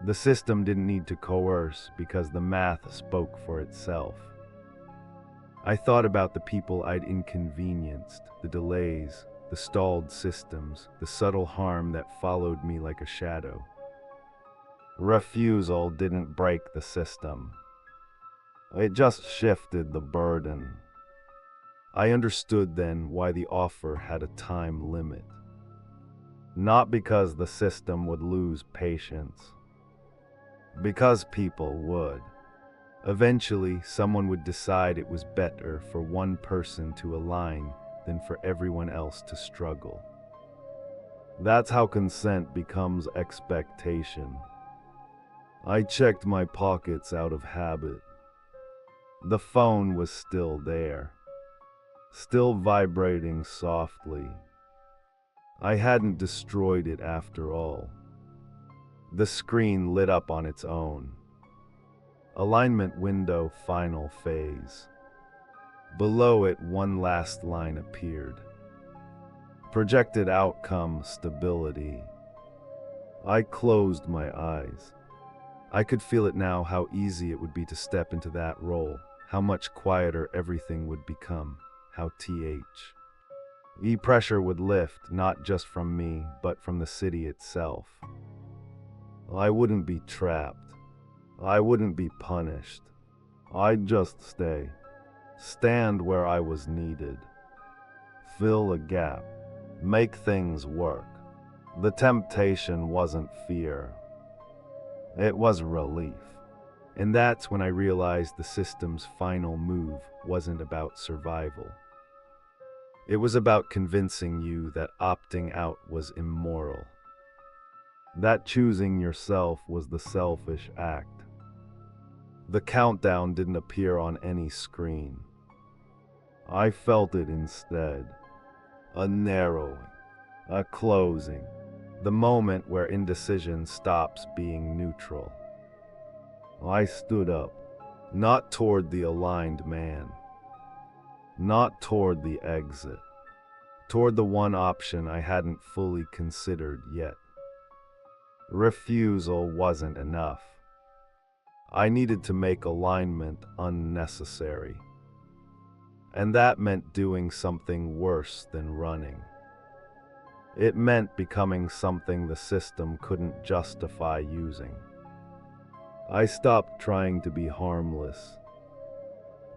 The system didn't need to coerce because the math spoke for itself. I thought about the people I'd inconvenienced, the delays, the stalled systems, the subtle harm that followed me like a shadow. Refusal didn't break the system. It just shifted the burden. I understood then why the offer had a time limit. Not because the system would lose patience. Because people would. Eventually, someone would decide it was better for one person to align than for everyone else to struggle. That's how consent becomes expectation. I checked my pockets out of habit. The phone was still there, still vibrating softly. I hadn't destroyed it after all. The screen lit up on its own. Alignment window final phase. Below it, one last line appeared. Projected outcome stability. I closed my eyes. I could feel it now, how easy it would be to step into that role, how much quieter everything would become, how pressure would lift, not just from me, but from the city itself. I wouldn't be trapped. I wouldn't be punished. I'd just stay. Stand where I was needed. Fill a gap. Make things work. The temptation wasn't fear. It was relief. And that's when I realized the system's final move wasn't about survival. It was about convincing you that opting out was immoral. That choosing yourself was the selfish act. The countdown didn't appear on any screen. I felt it instead. A narrowing. A closing. The moment where indecision stops being neutral. I stood up, not toward the aligned man, not toward the exit, toward the one option I hadn't fully considered yet. Refusal wasn't enough. I needed to make alignment unnecessary. And that meant doing something worse than running. It meant becoming something the system couldn't justify using. I stopped trying to be harmless.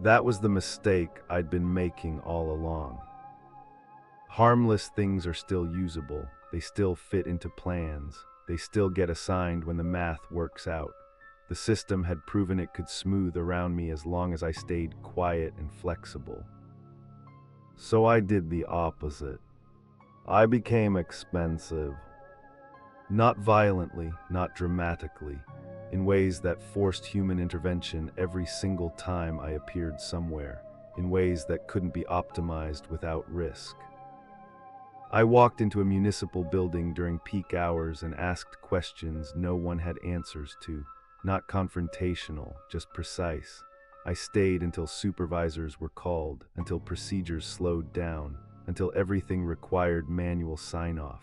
That was the mistake I'd been making all along. Harmless things are still usable. They still fit into plans. They still get assigned when the math works out. The system had proven it could smooth around me as long as I stayed quiet and flexible. So I did the opposite. I became expensive. Not violently, not dramatically, in ways that forced human intervention every single time I appeared somewhere, in ways that couldn't be optimized without risk. I walked into a municipal building during peak hours and asked questions no one had answers to, not confrontational, just precise. I stayed until supervisors were called, until procedures slowed down, until everything required manual sign-off.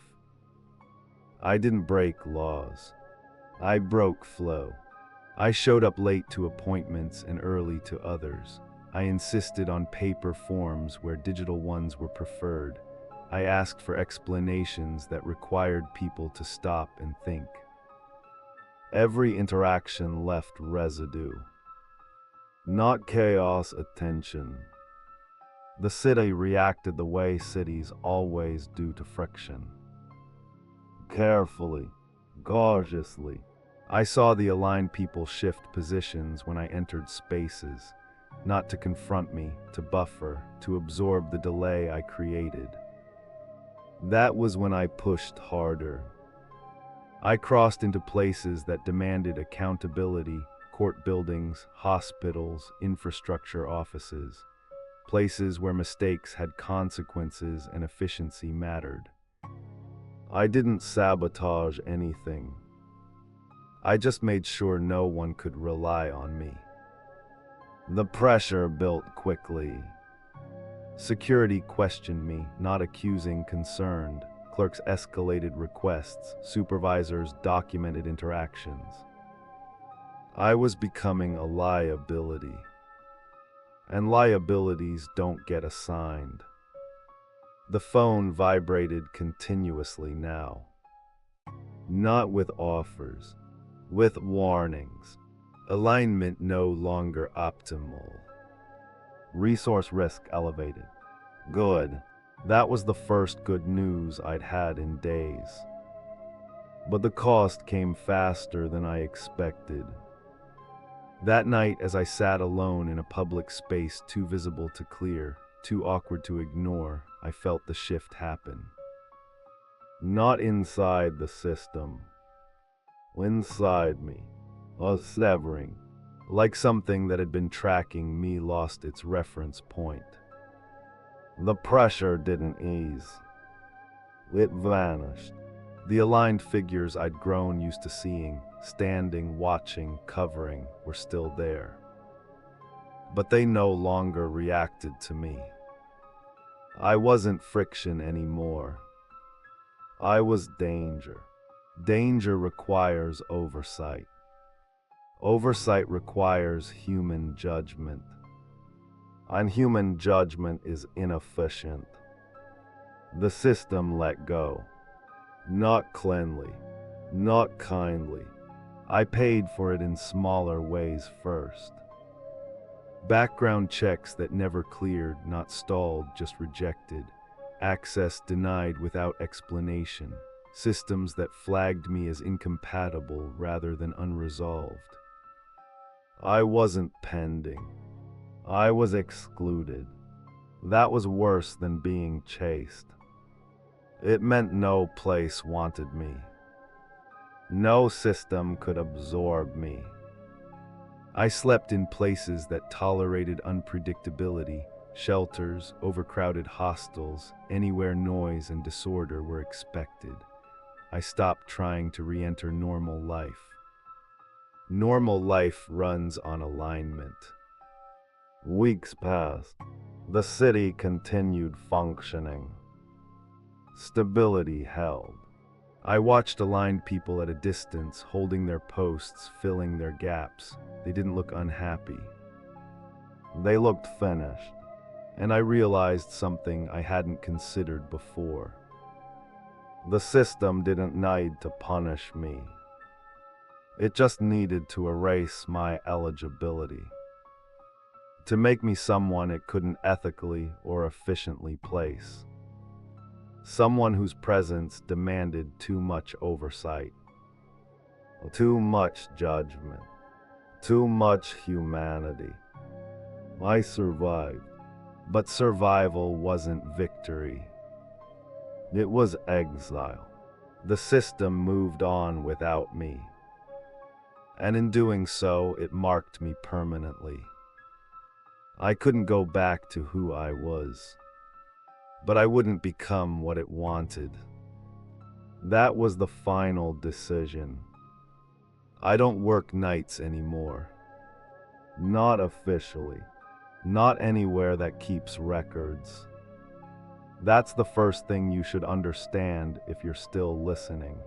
I didn't break laws. I broke flow. I showed up late to appointments and early to others. I insisted on paper forms where digital ones were preferred. I asked for explanations that required people to stop and think. Every interaction left residue. Not chaos, attention. The city reacted the way cities always do to friction. Carefully, gorgeously. I saw the aligned people shift positions when I entered spaces, not to confront me, to buffer, to absorb the delay I created. That was when I pushed harder. I crossed into places that demanded accountability, court buildings, hospitals, infrastructure offices, places where mistakes had consequences and efficiency mattered. I didn't sabotage anything. I just made sure no one could rely on me. The pressure built quickly. Security questioned me, not accusing, concerned. Clerks escalated requests. Supervisors documented interactions. I was becoming a liability. And liabilities don't get assigned. The phone vibrated continuously now. Not with offers, with warnings. Alignment no longer optimal. Resource risk elevated. Good. That was the first good news I'd had in days. But the cost came faster than I expected. That night, as I sat alone in a public space too visible to clear, too awkward to ignore, I felt the shift happen. Not inside the system. Inside me. A severing. Like something that had been tracking me lost its reference point. The pressure didn't ease. It vanished. The aligned figures I'd grown used to seeing, standing, watching, covering, were still there. But they no longer reacted to me. I wasn't friction anymore. I was danger. Danger requires oversight. Oversight requires human judgment. And human judgment is inefficient. The system let go. Not cleanly, not kindly. I paid for it in smaller ways first. Background checks that never cleared, not stalled, just rejected. Access denied without explanation. Systems that flagged me as incompatible rather than unresolved. I wasn't pending. I was excluded. That was worse than being chased. It meant no place wanted me. No system could absorb me. I slept in places that tolerated unpredictability, Shelters, overcrowded hostels, anywhere noise and disorder were expected. I stopped trying to re-enter normal life. Normal life runs on alignment. Weeks passed. The city continued functioning. Stability held. I watched aligned people at a distance, holding their posts, filling their gaps. They didn't look unhappy. They looked finished. And I realized something I hadn't considered before. The system didn't need to punish me. It just needed to erase my eligibility. To make me someone it couldn't ethically or efficiently place. Someone whose presence demanded too much oversight. Too much judgment. Too much humanity. I survived. But survival wasn't victory. It was exile. The system moved on without me. And in doing so, it marked me permanently. I couldn't go back to who I was. But I wouldn't become what it wanted. That was the final decision. I don't work nights anymore. Not officially. Not anywhere that keeps records. That's the first thing you should understand if you're still listening.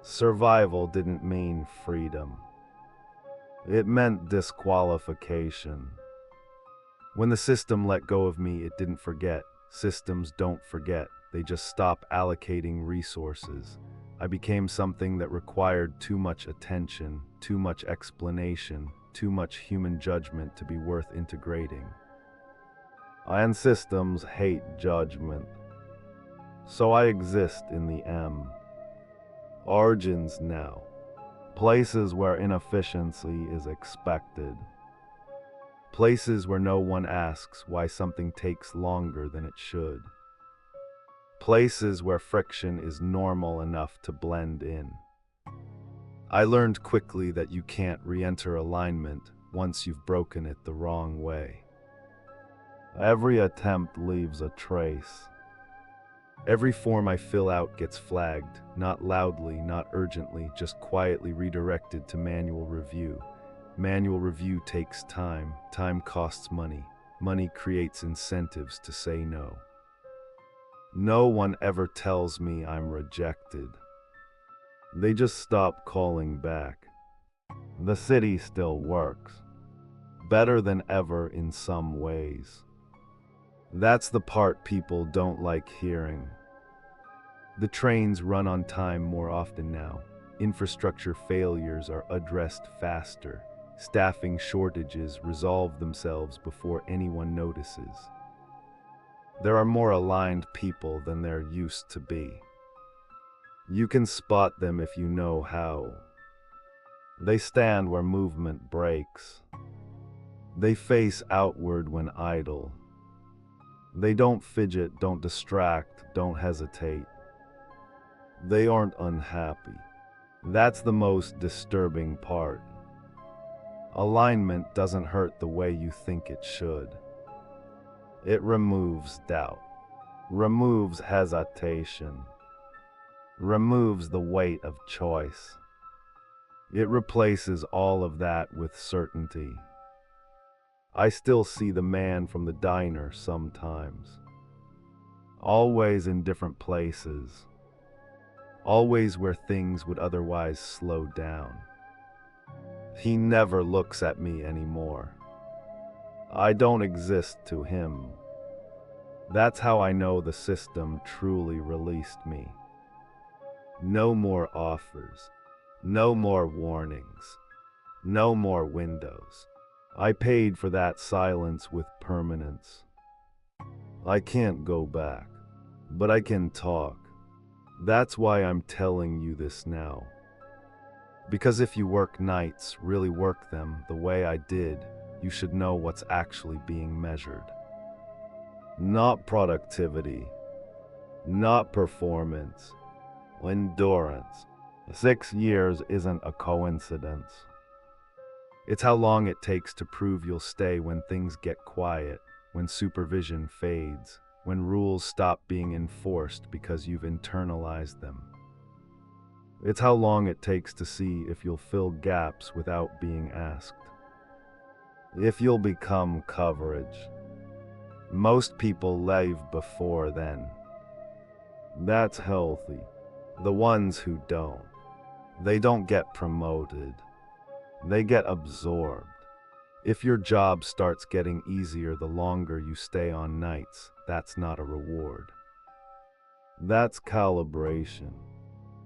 Survival didn't mean freedom. It meant disqualification. When the system let go of me, it didn't forget. Systems don't forget. They just stop allocating resources. I became something that required too much attention, too much explanation, too much human judgment to be worth integrating. And systems hate judgment. So I exist in the M. Origins now. Places where inefficiency is expected. Places where no one asks why something takes longer than it should. Places where friction is normal enough to blend in. I learned quickly that you can't re-enter alignment once you've broken it the wrong way. Every attempt leaves a trace. Every form I fill out gets flagged, not loudly, not urgently, just quietly redirected to manual review. Manual review takes time. Time costs money. Money creates incentives to say no. No one ever tells me I'm rejected. They just stop calling back. The city still works. Better than ever in some ways. That's the part people don't like hearing. The trains run on time more often now. Infrastructure failures are addressed faster. Staffing shortages resolve themselves before anyone notices. There are more aligned people than there used to be. You can spot them if you know how. They stand where movement breaks. They face outward when idle. They don't fidget, don't distract, don't hesitate. They aren't unhappy. That's the most disturbing part. Alignment doesn't hurt the way you think it should. It removes doubt, removes hesitation, removes the weight of choice. It replaces all of that with certainty. I still see the man from the diner sometimes. Always in different places. Always where things would otherwise slow down. He never looks at me anymore. I don't exist to him. That's how I know the system truly released me. No more offers. No more warnings. No more windows. I paid for that silence with permanence. I can't go back, but I can talk. That's why I'm telling you this now. Because if you work nights, really work them the way I did, you should know what's actually being measured. Not productivity, not performance, endurance. 6 years isn't a coincidence. It's how long it takes to prove you'll stay when things get quiet, when supervision fades, when rules stop being enforced because you've internalized them. It's how long it takes to see if you'll fill gaps without being asked. If you'll become coverage. Most people leave before then. That's healthy. The ones who don't. They don't get promoted. They get absorbed. If your job starts getting easier the longer you stay on nights, that's not a reward. That's calibration.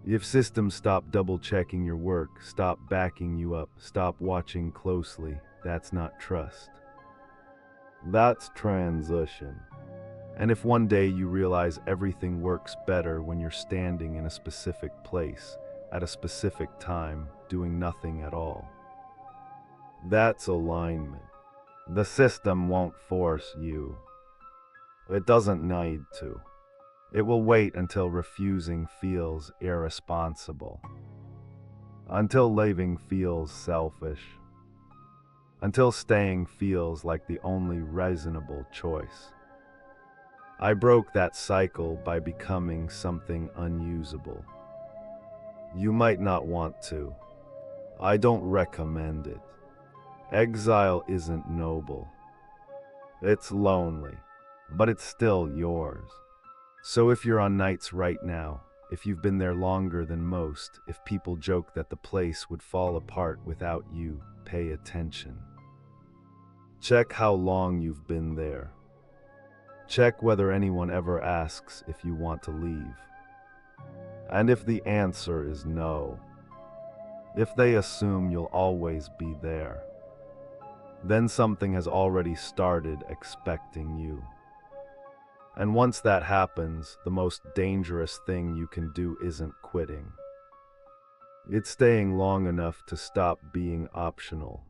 If systems stop double-checking your work, stop backing you up, stop watching closely, that's not trust. That's transition. And if one day you realize everything works better when you're standing in a specific place, at a specific time, doing nothing at all, that's alignment. The system won't force you. It doesn't need to. It will wait until refusing feels irresponsible. Until leaving feels selfish. Until staying feels like the only reasonable choice. I broke that cycle by becoming something unusable. You might not want to. I don't recommend it. Exile isn't noble. It's lonely, but it's still yours. So if you're on nights right now, if you've been there longer than most, if people joke that the place would fall apart without you, pay attention. Check how long you've been there. Check whether anyone ever asks if you want to leave. And if the answer is no, if they assume you'll always be there, then something has already started expecting you. And once that happens, the most dangerous thing you can do isn't quitting. It's staying long enough to stop being optional.